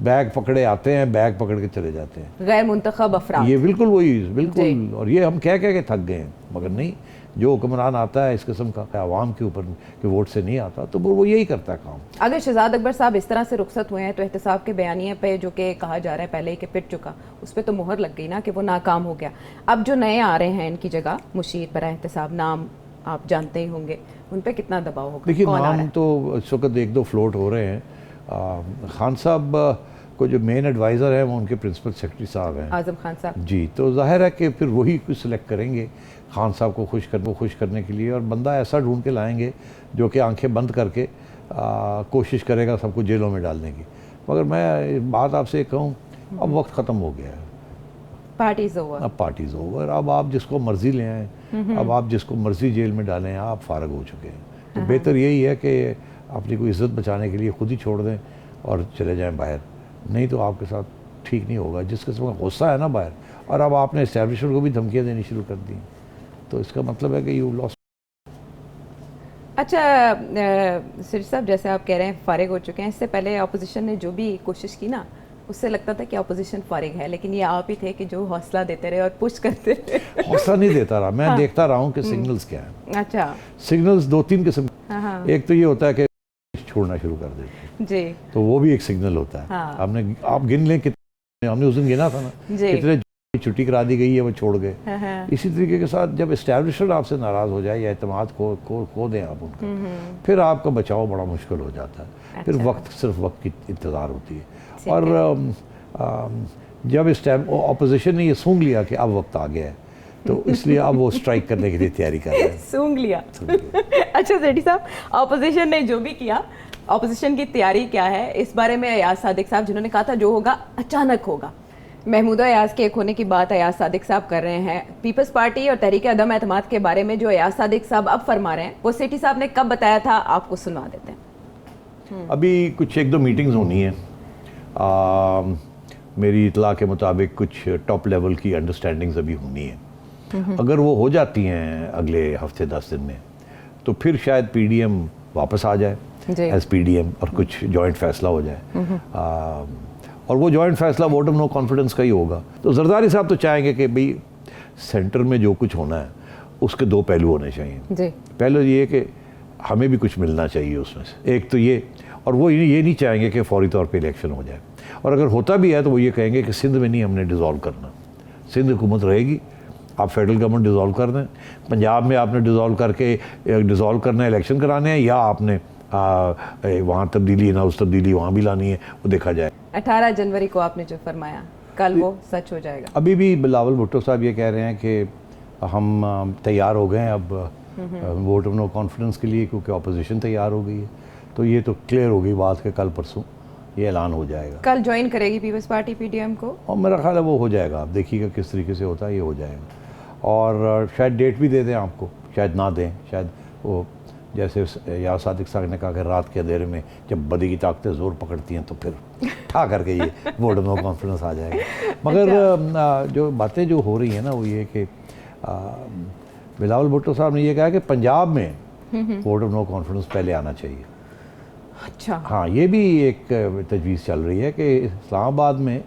बैग पकड़े आते हैं, बैग पकड़ के चले जाते हैं, गैर मुंतखब अफराद। ये बिल्कुल वही, बिल्कुल। और ये हम कह के थक गए हैं, मगर नहीं, जो हुक्मरान आता है इस किस्म का आवाम के ऊपर के वोट से नहीं आता, तो वो यही करता है काम। अगर शहजाद अकबर साहब इस तरह से रुखसत हुए हैं तो एहतसाब के बयानिए पे जो कि कहा जा रहा है पहले ही कि पिट चुका, उस पर तो मुहर लग गई ना कि वो नाकाम हो गया। अब जो नए आ रहे हैं इनकी जगह मुशीर बरा एहतसाब, नाम आप जानते ही होंगे, उन पर कितना दबाव होगा? देखिए, कौन आ रहा नाम है? तो इस वक्त एक दो फ्लोट हो रहे हैं। खान साहब को जो मेन एडवाइज़र है वो उनके प्रिंसिपल सेक्रेटरी साहब हैं, आजम खान साहब जी। तो जाहिर है कि फिर वही कुछ सिलेक्ट करेंगे खान साहब को खुश करने के लिए, और बंदा ऐसा ढूंढ के लाएंगे जो कि आंखें बंद करके कोशिश करेगा सबको जेलों में डालने की। मगर मैं बात आपसे कहूँ, अब वक्त ख़त्म हो गया है, पार्टीज ओवर। अब पार्टीज ओवर। अब आप जिसको मर्जी ले आएँ, अब आप जिसको मर्जी जेल में डालें, आप फारग हो चुके हैं। तो बेहतर यही है कि अपनी कोई इज्जत बचाने के लिए खुद ही छोड़ दें और चले जाएं बाहर, नहीं तो आपके साथ ठीक नहीं होगा। जिस किस्म का गुस्सा है ना बाहर, और अब आपने इस्टेब्लिशमेंट को भी धमकियाँ देनी शुरू कर दी, तो इसका मतलब है कि यू लॉस्ट। अच्छा सिर साहब, जैसे आप कह रहे हैं फारिग हो चुके हैं, इससे पहले अपोजिशन ने जो भी कोशिश की ना, उससे लगता था कि अपोजिशन फारिग है, लेकिन ये आप ही थे कि जो हौसला देते रहे और पुश करते रहे। हौसला नहीं देता रहा, मैं देखता रहा हूँ कि सिग्नल्स क्या हैं। अच्छा। सिग्नल्स दो तीन किस्म, हाँ। एक तो ये होता है कि छोड़ना शुरू कर देते जी। तो वो भी एक सिग्नल होता है। हाँ। आप गिन लें कितने, हमने उस दिन गिना था ना, जी। कितने छुट्टी करा दी गई है, वो छोड़ गए। हाँ। इसी तरीके के साथ जब एस्टैब्लिशमेंट आपसे नाराज़ हो जाए या एतमाद खो दें आप उनका, फिर आपका बचाव बड़ा मुश्किल हो जाता है। फिर सिर्फ वक्त की इंतज़ार होती है। और जब ऑपोजिशन ने ये सूंघ लिया कि अब वक्त आ गया है, तो इसलिए अब वो स्ट्राइक करने के लिए तैयारी कर रहे हैं। सूंघ लिया। अच्छा सेठी साहब, ऑपोजिशन ने जो भी किया, ऑपोजिशन की तैयारी क्या है इस बारे में अयाज सादिक साहब, जिन्होंने कहा था जो होगा अचानक होगा, महमूदा अयाज के एक होने की बात अयाज सादिक साहब कर रहे हैं। पीपल्स पार्टी और तहरीक अदम एतमाद के बारे में जो अयाज सादिक साहब अब फरमा रहे हैं, वो सेठी साहब ने कब बताया था, आपको सुनवा देते हैं। अभी कुछ एक दो मीटिंग्स होनी है, मेरी इतला के मुताबिक कुछ टॉप लेवल की अंडरस्टैंडिंग्स अभी होनी है। अगर वो हो जाती हैं अगले हफ्ते 10 दिन में, तो फिर शायद पीडीएम वापस आ जाए एज पीडीएम और कुछ जॉइंट फैसला हो जाए। और वो जॉइंट फैसला वोट ऑफ नो कॉन्फिडेंस का ही होगा। तो जरदारी साहब तो चाहेंगे कि भाई सेंटर में जो कुछ होना है उसके दो पहलू होने चाहिए जी। पहले ये कि हमें भी कुछ मिलना चाहिए उसमें से, एक तो ये, और वो ये नहीं चाहेंगे कि फौरी तौर पे इलेक्शन हो जाए। और अगर होता भी है तो वो ये कहेंगे कि सिंध में नहीं हमने डिज़ोल्व करना, सिंध हुकूमत रहेगी, आप फेडरल गवर्नमेंट डिज़ोल्व कर दें, पंजाब में आपने डिज़ोल्व करना है, इलेक्शन कराने हैं, या आपने वहाँ तब्दीली ना उस तब्दीली वहाँ भी लानी है, वो देखा जाए। 18 जनवरी को आपने जो फरमाया, कल वो सच हो जाएगा। अभी भी बिलावल भुट्टो साहब ये कह रहे हैं कि हम तैयार हो गए हैं अब वोट ऑफ नो कॉन्फिडेंस के लिए, क्योंकि अपोजिशन तैयार हो गई है। तो ये तो क्लियर हो गई बात कि कल परसों ये ऐलान हो जाएगा। कल ज्वाइन करेगी पीपल्स पार्टी पीडीएम को, और मेरा ख्याल है वो हो जाएगा। आप देखिएगा किस तरीके से होता है, ये हो जाएगा। और शायद डेट भी दे दें आपको, शायद ना दें, शायद वो जैसे या सादिक साहब ने कहा कि रात के अंधेरे में जब बदी की ताकतें जोर पकड़ती हैं तो फिर ठा करके ये वोट ऑफ नो कॉन्फिडेंस आ जाएगा। मगर जो बातें जो हो रही हैं ना, वो ये कि बिलावल भुट्टो साहब ने ये कहा कि पंजाब में वोट ऑफ नो कॉन्फिडेंस पहले आना चाहिए। अच्छा। हाँ, ये भी एक तजवीज़ चल रही है कि इस्लामाबाद में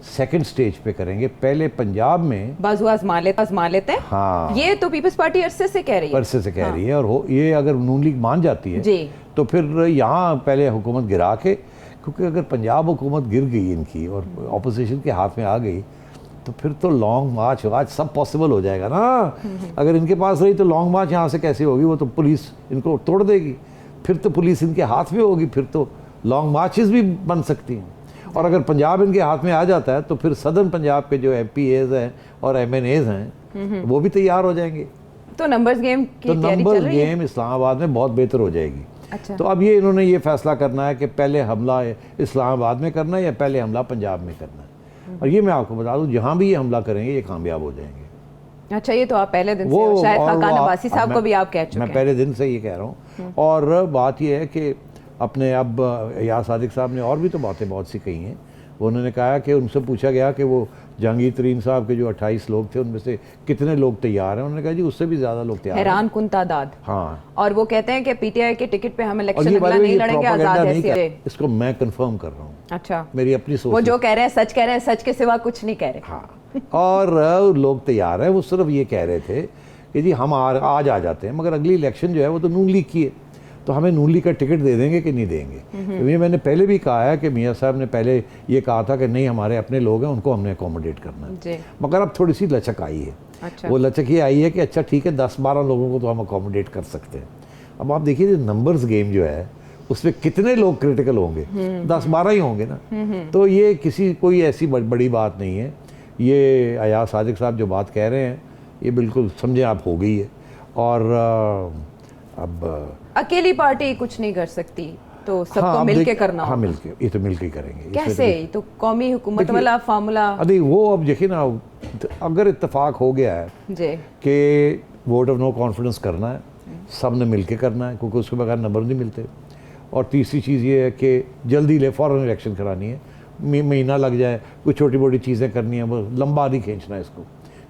सेकंड स्टेज पे करेंगे, पहले पंजाब में बाजू आजमा लेते हैं। हाँ, ये तो पीपल्स पार्टी अरसे से कह रही है, अरसे से कह रही है। और ये अगर नून लीग मान जाती है जी, तो फिर यहाँ पहले हुकूमत गिरा के, क्योंकि अगर पंजाब हुकूमत गिर गई इनकी और अपोजिशन के हाथ में आ गई तो फिर तो लॉन्ग मार्च आज सब पॉसिबल हो जाएगा ना। अगर इनके पास रही तो लॉन्ग मार्च यहाँ से कैसे होगी, वो तो पुलिस इनको तोड़ देगी, फिर तो पुलिस इनके हाथ में होगी, फिर तो लॉन्ग मार्चेस भी बन सकती हैं। और अगर पंजाब इनके हाथ में आ जाता है तो फिर सदर्न पंजाब के जो MPAs हैं और MNAs हैं वो भी तैयार हो जाएंगे। तो नंबर्स गेम की तो तैयारी नंबर चल रही है। गेम इस्लामाबाद में बहुत बेहतर हो जाएगी। अच्छा। तो अब ये इन्होंने ये फैसला करना है कि पहले हमला इस्लामाबाद में करना है या पहले हमला पंजाब में करना है। और ये मैं आपको बता दूं, जहाँ भी ये हमला करेंगे ये कामयाब हो जाएंगे। अच्छा, ये तो आप पहले दिन से शायद खाकान अब्बासी साहब को भी आप कह चुके हैं। मैं पहले दिन से ये कह रहा हूँ। और बात ये है कि अपने अब यार सादिक साहब ने और भी तो बातें बहुत सी कही हैं। उन्होंने कहा कि उनसे पूछा गया कि वो जहांगीर तरीन साहब के जो 28 लोग थे उनमें से कितने लोग तैयार हैं। उन्होंने कहा जी उससे भी ज़्यादा लोग तैयार हैं। हैरान कुन तादाद। हाँ, और वो कहते हैं कि पीटीआई के टिकट पे हम और इलेक्शन ये अगला बारे में नहीं ये लड़ेंगे, प्रोपेगेंडा आज़ाद नहीं है। कर, इसको मैं कंफर्म कर रहा हूँ। अच्छा, मेरी अपनी सोच। वो जो कह रहे हैं सच कह रहे हैं, सच के सिवा कुछ नहीं कह रहे। हाँ, और लोग तैयार हैं। वो सिर्फ ये कह रहे थे कि जी हम आज आ जाते हैं, मगर अगली इलेक्शन जो है वो तो नून लीग की है, तो हमें नून लीग का टिकट दे देंगे कि नहीं देंगे। तो ये मैंने पहले भी कहा है कि मियाँ साहब ने पहले ये कहा था कि नहीं, हमारे अपने लोग हैं, उनको हमने अकोमोडेट करना है जी। मगर अब थोड़ी सी लचक आई है। अच्छा। वो लचक ये आई है कि अच्छा ठीक है 10-12 लोगों को तो हम अकोमोडेट कर सकते हैं। अब आप देखिए नंबर्स गेम जो है उसमें कितने लोग क्रिटिकल होंगे, 10-12 ही होंगे ना। तो ये कोई ऐसी बड़ी बात नहीं है। ये अयाज सादिक साहब जो बात कह रहे हैं ये बिल्कुल समझे आप हो गई है। और अब अकेली पार्टी कुछ नहीं कर सकती, तो सबको मिलके करना हाँ, होगा। मिलके, ये तो मिलके ही करेंगे। कैसे? तो कौमी हुकूमत वाला फार्मूला। अरे वो अब देखिए ना, अगर इत्तेफाक हो गया है जी कि वोट ऑफ नो कॉन्फिडेंस करना है, सब ने मिलके करना है, क्योंकि उसके बगैर नंबर नहीं मिलते। और तीसरी चीज़ ये है कि जल्दी फ़ौरन इलेक्शन करानी है, महीना लग जाए, कुछ छोटी मोटी चीज़ें करनी है, वो लंबा नहीं खींचना है इसको,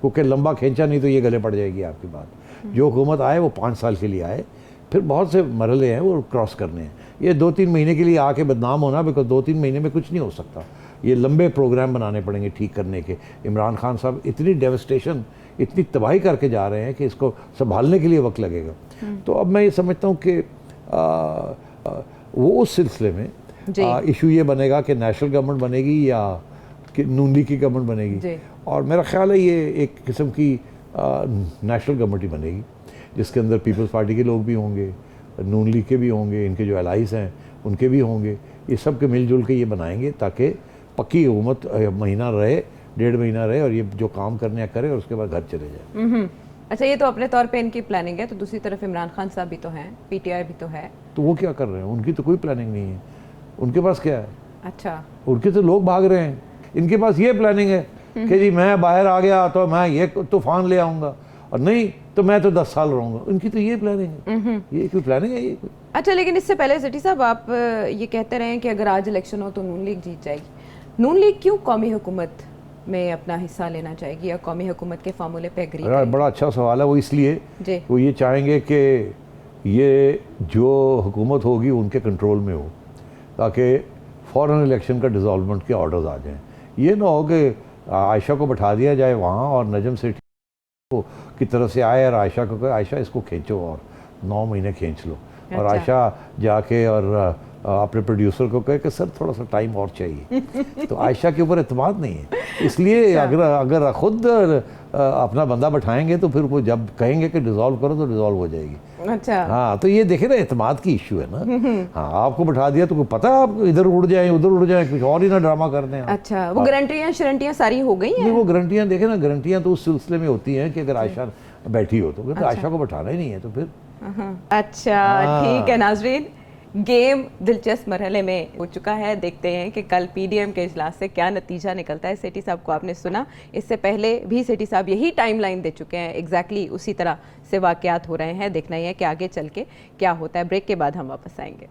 क्योंकि लंबा खींचा नहीं तो ये गले पड़ जाएगी आपकी बात। जो हुकूमत आए वो 5 साल के लिए आए, फिर बहुत से मरहले हैं वो क्रॉस करने हैं। ये 2-3 महीने के लिए आके बदनाम होना, बिकॉज 2-3 महीने में कुछ नहीं हो सकता। ये लंबे प्रोग्राम बनाने पड़ेंगे ठीक करने के। इमरान खान साहब इतनी डेवस्टेशन, इतनी तबाही करके जा रहे हैं कि इसको संभालने के लिए वक्त लगेगा। तो अब मैं ये समझता हूँ कि वो उस सिलसिले में इशू ये बनेगा कि नेशनल गवर्नमेंट बनेगी या कि नून लीग की गवर्नमेंट बनेगी। और मेरा ख्याल है ये एक किस्म की नेशनल गवर्नमेंट ही बनेगी, जिसके अंदर पीपल्स पार्टी के लोग भी होंगे, नून लीग के भी होंगे, इनके जो एलाइज हैं उनके भी होंगे। ये सब के मिलजुल के ये बनाएंगे ताकि पक्की हुकूमत महीना रहे, 1.5 महीना रहे, और ये जो काम करने करे और उसके बाद घर चले जाए। अच्छा, ये तो अपने तौर पे इनकी प्लानिंग है। तो दूसरी तरफ इमरान खान साहब भी तो हैं, पीटीआई भी तो है, तो वो क्या कर रहे हैं? उनकी तो कोई प्लानिंग नहीं है। उनके पास क्या है? अच्छा, उनके तो लोग भाग रहे हैं। इनके पास ये प्लानिंग है कि जी मैं बाहर आ गया तो मैं ये तूफान ले आऊँगा, और नहीं तो मैं तो 10 साल रहूँगा। उनकी तो ये प्लानिंग है। ये कोई प्लानिंग है ये कोई? अच्छा, लेकिन इससे पहले सिटी साहब आप ये कहते रहे कि अगर आज इलेक्शन हो तो नून लीग जीत जाएगी। नून लीग क्यों कौमी हुकूमत में अपना हिस्सा लेना चाहेगी या कौमी हुकूमत के फार्मूले पे एग्री करेगी? बड़ा अच्छा सवाल है। वो इसलिए वो ये चाहेंगे कि ये जो हुकूमत होगी उनके कंट्रोल में हो, ताकि फ़ौरन इलेक्शन का डिसॉल्वमेंट के ऑर्डर्स आ जाएं। ये ना हो कि आयशा को बैठा दिया जाए वहाँ और नजम सेठी की तरफ से आए और आयशा को कहे आयशा इसको खींचो और 9 महीने खींच लो। और आयशा जाके और अपने प्रोड्यूसर को कहे कि सर थोड़ा सा टाइम और चाहिए। तो आयशा के ऊपर एतमाद नहीं है, इसलिए अगर खुद अपना बंदा बैठाएंगे तो फिर वो जब कहेंगे कि डिसॉल्व करो तो डिसॉल्व हो जाएगी। अच्छा, हाँ, तो ये देखे ना एतमाद की इशू है ना। हाँ, आपको बैठा दिया तो पता है आप इधर उड़ जाए उधर उड़ जाए, कुछ और ही ना ड्रामा कर दें। अच्छा, वो गारंटियां शरंटियां सारी हो गई हैं? नहीं, वो गारंटियां देखे ना, गारंटियां तो उस सिलसिले में होती हैं कि अगर आयशा बैठी हो तो फिर आयशा को बैठाना ही नहीं है तो फिर। अच्छा, ठीक है नाजरीन, गेम दिलचस्प मरहले में हो चुका है। देखते हैं कि कल पीडीएम के इजलास से क्या नतीजा निकलता है। सेठी साहब को आपने सुना, इससे पहले भी सेठी साहब यही टाइमलाइन दे चुके हैं, एग्जैक्टली उसी तरह से वाकयात हो रहे हैं। देखना ही है कि आगे चल के क्या होता है। ब्रेक के बाद हम वापस आएंगे।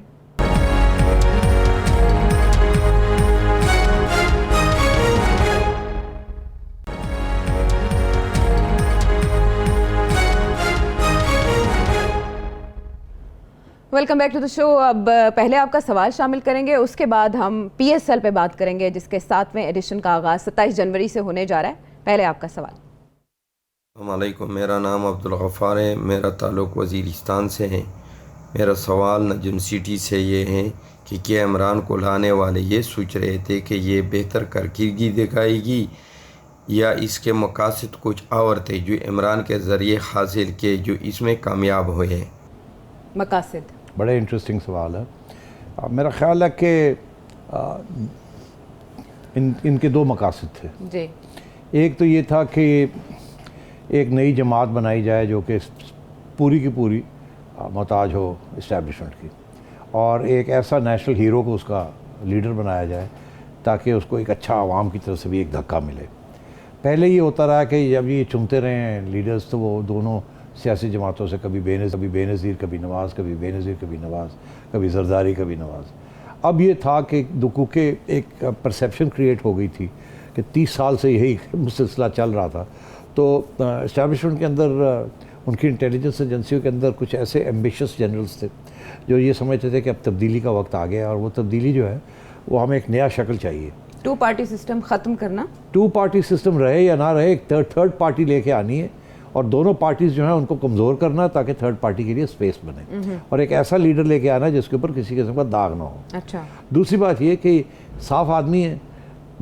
Welcome back to the show. अब पहले आपका सवाल शामिल करेंगे, उसके बाद हम पीएसएल पे बात करेंगे, जिसके 7वें एडिशन का आगाज़ 27 जनवरी से होने जा रहा है। पहले आपका सवाल। अस्सलामुअलैकुम, मेरा नाम अब्दुल गफ़ार है, मेरा ताल्लुक़ वज़ीरिस्तान से है। मेरा सवाल नजम सिटी से ये है कि क्या इमरान को लाने वाले ये सोच रहे थे कि ये बेहतर कारकर्दगी दिखाएगी, या इसके मकासद कुछ और थे जो इमरान के ज़रिए हासिल किए जो इसमें कामयाब हुए हैं? मकासद बड़े इंटरेस्टिंग सवाल है। मेरा ख्याल है कि इनके 2 मकासद थे जी। एक तो ये था कि एक नई जमात बनाई जाए जो कि पूरी की पूरी मोहताज हो इस्टेब्लिशमेंट की, और एक ऐसा नेशनल हीरो को उसका लीडर बनाया जाए ताकि उसको एक अच्छा आवाम की तरफ से भी एक धक्का मिले। पहले ये होता रहा कि जब ये चुनते रहे हैं लीडर्स तो वो दोनों सियासी जमातों से कभी बेनज़ीर कभी नवाज़, कभी बेनज़ीर कभी नवाज़, कभी जरदारी कभी नवाज़। अब ये था कि दुकू के एक परसेप्शन क्रिएट हो गई थी कि 30 साल से यही सिलसिला चल रहा था। तो इस्टेब्लिशमेंट के अंदर उनकी इंटेलिजेंस एजेंसियों के अंदर कुछ ऐसे एम्बिशियस जनरल्स थे जो ये समझते थे कि अब तब्दीली का वक्त आ गया और वो तब्दीली जो है वो हमें एक नया शक्ल चाहिए। 2 पार्टी सिस्टम ख़त्म करना, 2 पार्टी सिस्टम रहे या ना रहे, एक थर्ड पार्टी लेके आनी है और दोनों पार्टीज जो है उनको कमज़ोर करना ताकि थर्ड पार्टी के लिए स्पेस बने और एक ऐसा लीडर लेके आना जिसके ऊपर किसी किस्म का दाग ना हो। अच्छा, दूसरी बात ये कि साफ आदमी है,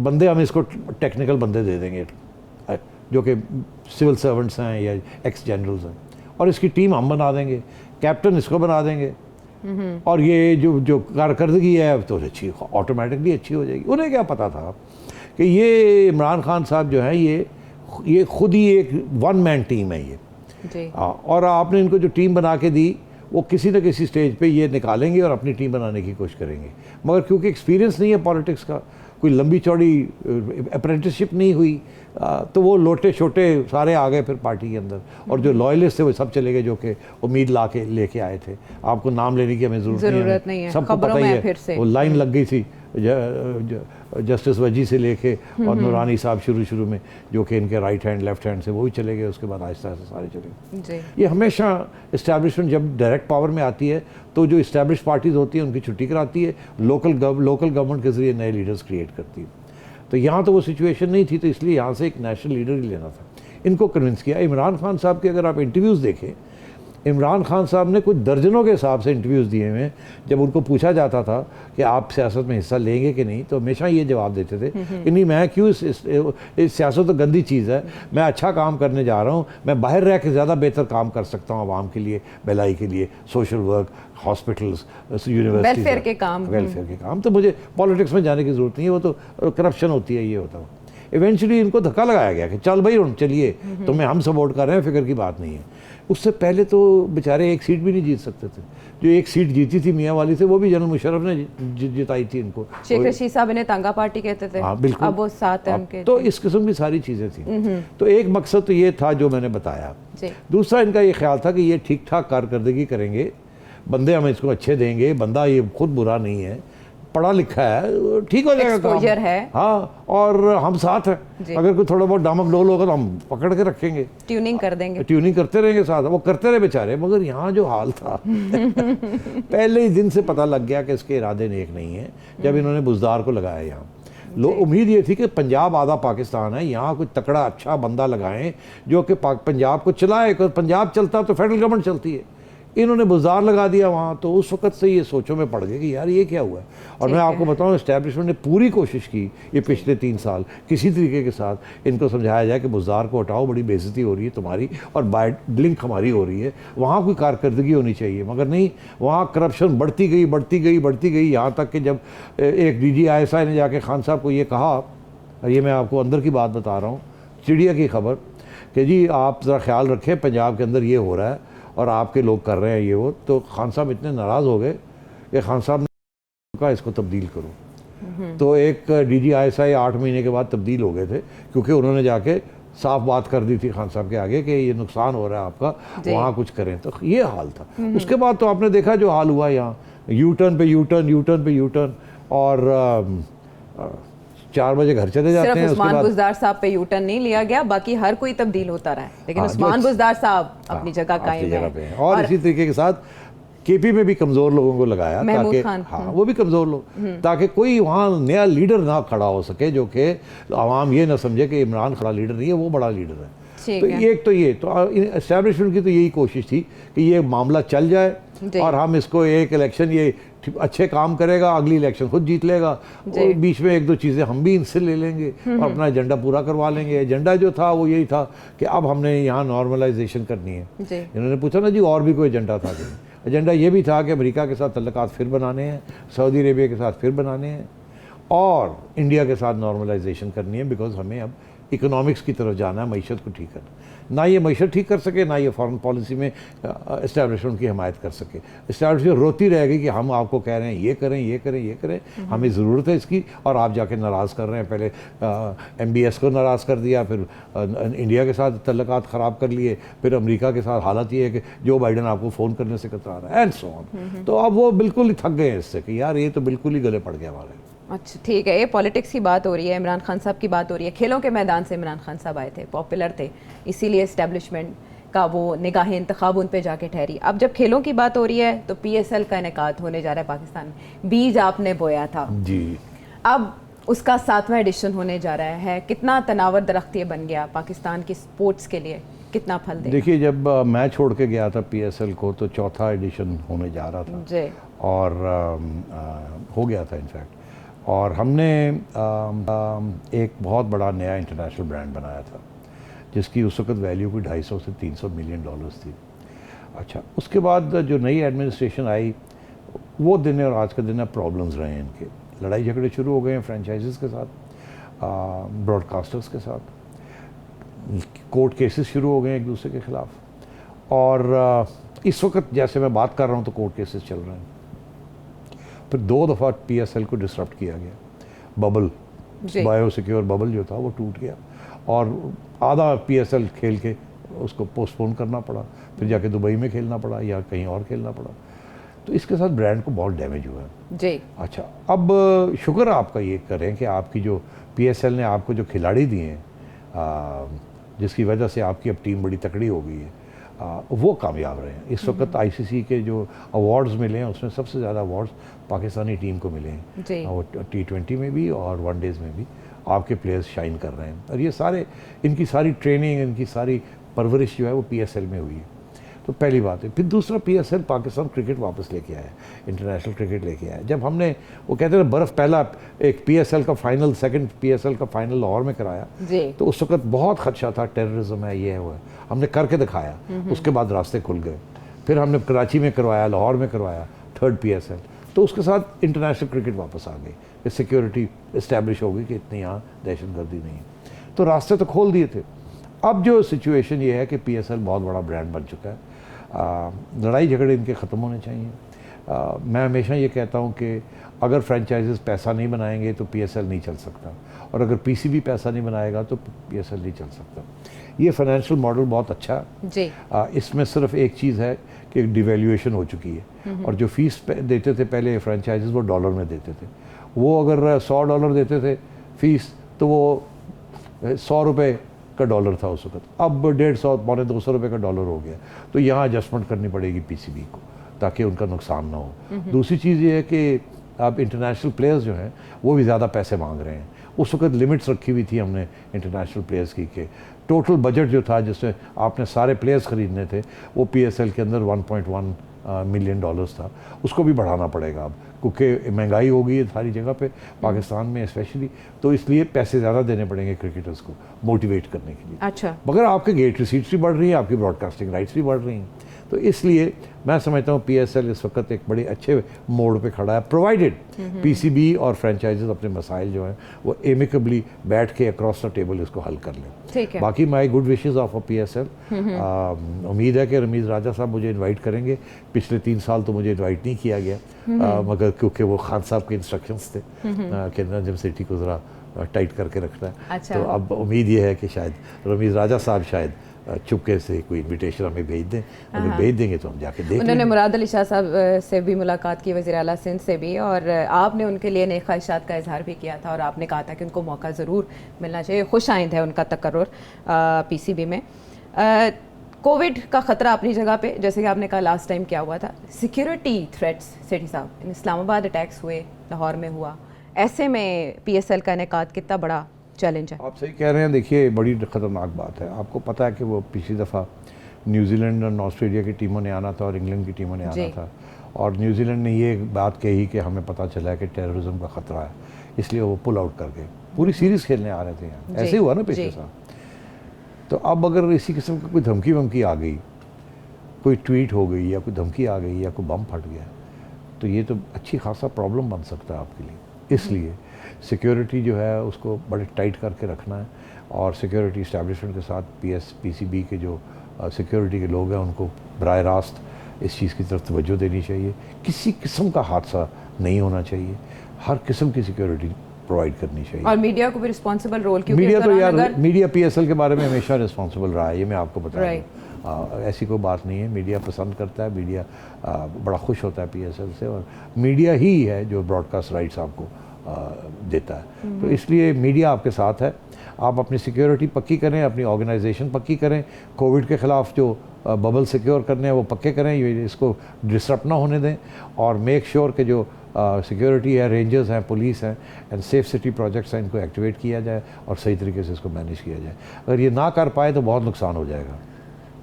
बंदे हम इसको टेक्निकल बंदे दे देंगे जो कि सिविल सर्वेंट्स हैं या एक्स जनरल्स हैं और इसकी टीम हम बना देंगे, कैप्टन इसको बना देंगे और ये जो कारकर्दगी है तो अच्छी ऑटोमेटिकली अच्छी हो जाएगी। उन्हें क्या पता था कि ये इमरान खान साहब जो हैं ये खुद ही एक 1 मैन टीम है ये जी। और आपने इनको जो टीम बना के दी वो किसी न किसी स्टेज पे ये निकालेंगे और अपनी टीम बनाने की कोशिश करेंगे, मगर क्योंकि एक्सपीरियंस नहीं है पॉलिटिक्स का, कोई लंबी चौड़ी अप्रेंटिसशिप नहीं हुई, तो वो लोटे छोटे सारे आ गए फिर पार्टी के अंदर और जो लॉयलिस्ट थे वो सब चले गए जो कि उम्मीद ला के लेके आए थे। आपको नाम लेने की हमें ज़रूरत नहीं है, सबको पता ही है। वो लाइन लग गई थी जस्टिस वजी से लेके और नूरानी साहब शुरू में जो कि इनके राइट हैंड लेफ्ट हैंड से वो भी चले गए, उसके बाद आहिस्ता आहिस्ता सारे चले गए। ये हमेशा इस्टेब्लिशमेंट जब डायरेक्ट पावर में आती है तो जो इस्टेब्लिश पार्टीज़ होती हैं उनकी छुट्टी कराती है, लोकल गवर्नमेंट के ज़रिए नए लीडर्स क्रिएट करती है। तो यहाँ तो वो सिचुएशन नहीं थी, तो इसलिए यहाँ से एक नेशनल लीडर ही लेना था। इनको कन्विंस किया। इमरान खान साहब के अगर आप इंटरव्यूज़ देखें, इमरान खान साहब ने कुछ दर्जनों के हिसाब से इंटरव्यूज़ दिए हुए। जब उनको पूछा जाता था कि आप सियासत में हिस्सा लेंगे कि नहीं, तो हमेशा ये जवाब देते थे कि नहीं, मैं क्यों इस सियासत तो गंदी चीज़ है, मैं अच्छा काम करने जा रहा हूँ, मैं बाहर रह के ज़्यादा बेहतर काम कर सकता हूँ आवाम के लिए, भलाई के लिए, social work, hospitals, universities, welfare के काम, तो मुझे पॉलिटिक्स में जाने की ज़रूरत नहीं है, वो तो करप्शन होती है, ये होता है। इवेंचुअली इनको धक्का लगाया गया कि चल भाई चलिए, तुम्हें हम सपोर्ट कर रहे हैं, फिक्र की बात नहीं है। उससे पहले तो बेचारे एक सीट भी नहीं जीत सकते थे। जो एक सीट जीती थी मियाँ वाली से, वो भी जनरल मुशर्रफ ने जिताई थी इनको। शेख रशीद साहब इन्हें तांगा पार्टी कहते थे। हाँ बिल्कुल, अब वो साथ हैं उनके। तो इस किस्म की सारी चीज़ें थी। तो एक मकसद तो ये था जो मैंने बताया। दूसरा इनका ये ख्याल था कि ये ठीक ठाक कारकर्दगी करेंगे, बंदे हम इसको अच्छे देंगे, बंदा ये खुद बुरा नहीं है, पढ़ा लिखा है, ठीक हो जाएगा काम है। हाँ, और हम साथ हैं, अगर कोई थोड़ा बहुत डामक डोल होगा तो हम पकड़ के रखेंगे, ट्यूनिंग कर देंगे, ट्यूनिंग करते रहेंगे साथ। वो करते रहे बेचारे, मगर यहाँ जो हाल था पहले ही दिन से पता लग गया कि इसके इरादे नेक नहीं है। जब इन्होंने बुज़दार को लगाया यहाँ, उम्मीद ये थी कि पंजाब आधा पाकिस्तान है, यहाँ कोई तकड़ा अच्छा बंदा लगाएं जो कि पंजाब को चलाए। पंजाब चलता तो फेडरल गवर्नमेंट चलती है, इन्होंने बाजार लगा दिया वहाँ। तो उस वक्त से ये सोचों में पड़ गए कि यार ये क्या हुआ है। और मैं आपको बताऊँ, इस्टेब्लिशमेंट ने पूरी कोशिश की ये पिछले 3 साल किसी तरीके के साथ इनको समझाया जाए कि बाजार को हटाओ, बड़ी बेइज्जती हो रही है तुम्हारी और बाय लिंक हमारी हो रही है, वहाँ कोई कारकर्दगी होनी चाहिए। मगर नहीं, वहाँ करप्शन बढ़ती गई यहाँ तक कि जब एक DGISI ने जाके खान साहब को ये कहा, और ये मैं आपको अंदर की बात बता रहा हूँ, चिड़िया की खबर, कि जी आप ज़रा ख्याल रखें, पंजाब के अंदर ये हो रहा है और आपके लोग कर रहे हैं ये वो। तो खान साहब इतने नाराज़ हो गए कि खान साहब ने कहा इसको तब्दील करो। तो एक DGISI 8 महीने के बाद तब्दील हो गए थे, क्योंकि उन्होंने जाके साफ बात कर दी थी खान साहब के आगे कि ये नुकसान हो रहा है आपका, वहाँ कुछ करें। तो ये हाल था। उसके बाद तो आपने देखा जो हाल हुआ यहाँ, यूटर्न पे यूटर्न और 4 बजे घर चले जाते हैं। उस्मान बुज़दार साहब पे यूटर्न नहीं लिया गया, बाकी हर कोई तब्दील होता रहा है, लेकिन उस्मान बुज़दार साहब अपनी जगह कायम है। और इसी तरीके के साथ KP में भी कमज़ोर लोगों को लगाया, ताकि हाँ वो भी कमज़ोर लोग, ताकि कोई वहाँ नया लीडर ना खड़ा हो सके जो कि आवाम ये ना समझे कि इमरान खड़ा लीडर नहीं है, वो बड़ा लीडर है। तो एक तो ये तो एस्टेब्लिशमेंट की तो यही कोशिश थी कि ये मामला चल जाए और हम इसको एक इलेक्शन, ये अच्छे काम करेगा, अगली इलेक्शन खुद जीत लेगा, और बीच में 1-2 चीज़ें हम भी इनसे ले लेंगे और अपना एजेंडा पूरा करवा लेंगे। एजेंडा जो था वो यही था कि अब हमने यहाँ नॉर्मलाइजेशन करनी है। इन्होंने पूछा ना जी और भी कोई एजेंडा था? एजेंडा ये भी था कि अमेरिका के साथ तल्लुकात फिर बनाने हैं, सऊदी अरेबिया के साथ फिर बनाने हैं, और इंडिया के साथ नॉर्मलाइजेशन करनी है, बिकॉज हमें अब इकोनॉमिक्स की तरफ जाना है, मईशत को ठीक करना। ना ये मईशत ठीक कर सके, ना ये फॉरेन पॉलिसी में इस्टेब्लिशमेंट की हमायत कर सके। इस्टेब्लिशमेंट रोती रहेगी कि हम आपको कह रहे हैं ये करें, ये करें, ये करें, हमें ज़रूरत है इसकी, और आप जाके नाराज़ कर रहे हैं। पहले MBS को नाराज़ कर दिया, फिर इंडिया के साथ तल्लुकात ख़राब कर लिए, फिर अमेरिका के साथ हालत ये है कि जो बाइडन आपको फ़ोन करने से कतरा रहा है, एंड सो ऑन। तो अब वो बिल्कुल ही थक गए हैं इससे कि यार ये तो बिल्कुल ही गले पड़ गया हमारे। अच्छा ठीक है, ये पॉलिटिक्स की बात हो रही है, इमरान खान साहब की बात हो रही है। खेलों के मैदान से इमरान खान साहब आए थे, पॉपुलर थे, इसीलिए इस्टेब्लिशमेंट का वो निगाह इंतखाब उन पे जाके ठहरी। अब जब खेलों की बात हो रही है तो PSL का इनेकाद होने जा रहा है पाकिस्तान में। बीज आपने बोया था जी, अब उसका 7वां एडिशन होने जा रहा है। कितना तनावर दरख्त ये बन गया पाकिस्तान की स्पोर्ट्स के लिए, कितना फल देगा? देखिए, जब मैं छोड़ के गया था PSL को तो 4था एडिशन होने जा रहा था जी, और हो गया था इनफैक्ट। और हमने एक बहुत बड़ा नया इंटरनेशनल ब्रांड बनाया था जिसकी उस वक्त वैल्यू कोई 250 से 300 मिलियन डॉलर्स थी। अच्छा, उसके बाद जो नई एडमिनिस्ट्रेशन आई, वो दिन और आज का दिन प्रॉब्लम्स रहे हैं इनके। लड़ाई झगड़े शुरू हो गए हैं फ्रेंचाइजीज के साथ, ब्रॉडकास्टर्स के साथ, कोर्ट केसेस शुरू हो गए हैं एक दूसरे के ख़िलाफ़। और इस वक्त जैसे मैं बात कर रहा हूँ तो कोर्ट केसेस चल रहे हैं। फिर 2 दफ़ा PSL को डिसरप्ट किया गया, बबल, बायो सिक्योर बबल जो था वो टूट गया और आधा PSL खेल के उसको पोस्टपोन करना पड़ा, फिर जाके दुबई में खेलना पड़ा या कहीं और खेलना पड़ा। तो इसके साथ ब्रांड को बहुत डैमेज हुआ है जी। अच्छा, अब शुक्र आपका ये करें कि आपकी जो PSL ने आपको जो खिलाड़ी दिए हैं, जिसकी वजह से आपकी अब टीम बड़ी तकड़ी हो गई है, वो कामयाब रहे हैं। इस वक्त ICC के जो अवार्ड्स मिले हैं उसमें सबसे ज़्यादा अवार्ड्स पाकिस्तानी टीम को मिले हैं, वो T20 में भी और वनडेज़ में भी आपके प्लेयर्स शाइन कर रहे हैं। और ये सारे, इनकी सारी ट्रेनिंग, इनकी सारी परवरिश जो है वो PSL में हुई है। तो पहली बात है। फिर दूसरा, PSL पाकिस्तान क्रिकेट वापस लेके आया, इंटरनेशनल क्रिकेट लेके आया। जब हमने, वो कहते हैं बर्फ़, पहला एक PSL का फाइनल, सेकंड PSL का फाइनल लाहौर में कराया, तो उस वक्त बहुत खदशा था, टेररिज्म है, ये है वो है। हमने करके दिखाया, उसके बाद रास्ते खुल गए। फिर हमने कराची में करवाया, लाहौर में करवाया, 3rd PSL। तो उसके साथ इंटरनेशनल क्रिकेट वापस आ गई, कि सिक्योरिटी इस्टेब्लिश हो गई कि इतनी यहाँ दहशतगर्दी नहीं है। तो रास्ते तो खोल दिए थे। अब जो सिचुएशन ये है कि PSL बहुत बड़ा ब्रांड बन चुका है, लड़ाई झगड़े इनके ख़त्म होने चाहिए। मैं हमेशा ये कहता हूँ कि अगर फ्रेंचाइजीज पैसा नहीं बनाएंगे तो PSL नहीं चल सकता, और अगर PCB पैसा नहीं बनाएगा तो PSL नहीं चल सकता। ये फाइनेंशियल मॉडल बहुत अच्छा है जी। इसमें सिर्फ एक चीज़ है कि डिवैल्यूएशन हो चुकी है, और जो फीस देते थे पहले फ्रेंचाइजीज वो डॉलर में देते थे। वो अगर $100 देते थे फीस तो वो 100 रुपये का डॉलर था उस वक्त, अब 150 पौने 200 रुपये का डॉलर हो गया। तो यहाँ एडजस्टमेंट करनी पड़ेगी PCB को ताकि उनका नुकसान ना हो। दूसरी चीज़ ये है कि अब इंटरनेशनल प्लेयर्स जो हैं वो भी ज़्यादा पैसे मांग रहे हैं। उस वक्त लिमिट्स रखी हुई थी हमने इंटरनेशनल प्लेयर्स की, के टोटल बजट जो था जिसमें आपने सारे प्लेयर्स ख़रीदने थे वो PSL के अंदर $1.1 मिलियन था, उसको भी बढ़ाना पड़ेगा अब, क्योंकि महंगाई हो गई है सारी जगह पे, पाकिस्तान में स्पेशली। तो इसलिए पैसे ज़्यादा देने पड़ेंगे क्रिकेटर्स को मोटिवेट करने के लिए। अच्छा, मगर आपके गेट रिसीट्स भी बढ़ रही हैं, आपकी ब्रॉडकास्टिंग राइट्स भी बढ़ रही हैं। तो इसलिए मैं समझता हूँ PSL इस वक्त एक बड़े अच्छे मोड़ पे खड़ा है, प्रोवाइडेड PCB और फ्रेंचाइजेज अपने मसाइल जो हैं वो एमिकबली बैठ के अक्रॉस द टेबल इसको हल कर लें। ठीक है। बाकी my good wishes of PSL। उम्मीद है कि रमीज़ राजा साहब मुझे इनवाइट करेंगे। पिछले 3 साल तो मुझे इनवाइट नहीं किया गया, मगर क्योंकि वो खान साहब के इंस्ट्रक्शंस थे कि नजम सिटी को ज़रा टाइट करके रखना है। अच्छा। तो अब उम्मीद ये है कि शायद रमीज़ राजा साहब शायद चुपके से कोई इन्विटेशन हमें भेज दें, अगर भेज देंगे तो हम जाके देख उन्होंने लेंगे। मुराद अली शाह साहब से भी मुलाकात की, वज़ीर आला सिंध से भी, और आपने उनके लिए नई ख्वाहिशात का इजहार भी किया था और आपने कहा था कि उनको मौका ज़रूर मिलना चाहिए। खुश आइंद है उनका तकर्रुर PCB में। कोविड का ख़तरा अपनी जगह पे, जैसे कि आपने कहा लास्ट टाइम क्या हुआ था, सिक्योरिटी थ्रेट्स सेठी साहब, इस्लामाबाद अटैक्स हुए, लाहौर में हुआ, ऐसे में PSL का इनेकाद कितना बड़ा चैलेंज है? आप सही कह रहे हैं। देखिए, बड़ी ख़तरनाक बात है। आपको पता है कि वो पिछली दफ़ा न्यूजीलैंड और ऑस्ट्रेलिया की टीमों ने आना था और इंग्लैंड की टीमों ने आना था, और न्यूजीलैंड ने ये बात कही कि हमें पता चला है कि टेररिज्म का ख़तरा है, इसलिए वो पुल आउट कर गए। पूरी सीरीज़ खेलने आ रहे थे यहाँ, ऐसे ही हुआ ना पिछले साल। तो अब अगर इसी किस्म की कोई धमकी वमकी आ गई, कोई ट्वीट हो गई या कोई धमकी आ गई या कोई बम फट गया, तो ये तो अच्छी खासा प्रॉब्लम बन सकता है आपके लिए। इसलिए सिक्योरिटी जो है उसको बड़े टाइट करके रखना है और सिक्योरिटी इस्टेब्लिशमेंट के साथ PSPCB के जो सिक्योरिटी के लोग हैं उनको बराह रास्त इस चीज़ की तरफ तवज्जो देनी चाहिए। किसी किस्म का हादसा नहीं होना चाहिए, हर किस्म की सिक्योरिटी प्रोवाइड करनी चाहिए। और मीडिया को भी रिस्पॉन्सिबल रोल, क्योंकि मीडिया इस तो दौरान यार अगर मीडिया PSL के बारे में हमेशा रिस्पॉन्सिबल रहा है, ये मैं आपको बता Right. दूं। ऐसी कोई बात नहीं है, मीडिया पसंद करता है, मीडिया बड़ा खुश होता है PSL से, और मीडिया ही है जो ब्रॉडकास्ट राइट्स आपको देता है। तो इसलिए मीडिया आपके साथ है। आप अपनी सिक्योरिटी पक्की करें, अपनी ऑर्गेनाइजेशन पक्की करें, कोविड के ख़िलाफ़ जो बबल सिक्योर करने हैं वो पक्के करें, ये इसको डिसरप्ट ना होने दें, और मेक श्योर कि जो सिक्योरिटी है, रेंजर्स हैं, पुलिस हैं एंड सेफ सिटी प्रोजेक्ट्स हैं, इनको एक्टिवेट किया जाए और सही तरीके से इसको मैनेज किया जाए। अगर ये ना कर पाए तो बहुत नुकसान हो जाएगा।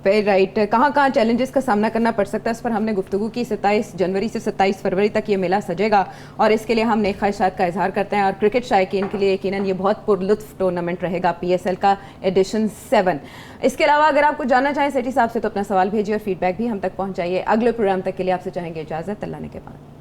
फिर राइट, कहाँ चैलेंजेस का सामना करना पड़ सकता है, इस पर हमने गुफ्तगू की। 27 जनवरी से 27 फरवरी तक ये मेला सजेगा और इसके लिए हम नेक ख्वाहिशात का इजहार करते हैं। और क्रिकेट शायकीन के लिए यकीनन ये बहुत पुरलुत्फ टूर्नामेंट रहेगा, PSL का एडिशन 7। इसके अलावा अगर आप कुछ जानना चाहें सेठी साहब से तो अपना सवाल भेजिए और फीडबैक भी हम तक पहुँचाइए। अगले प्रोग्राम तक के लिए आपसे चाहेंगे इजाज़त, अल्लाह ने के बाद।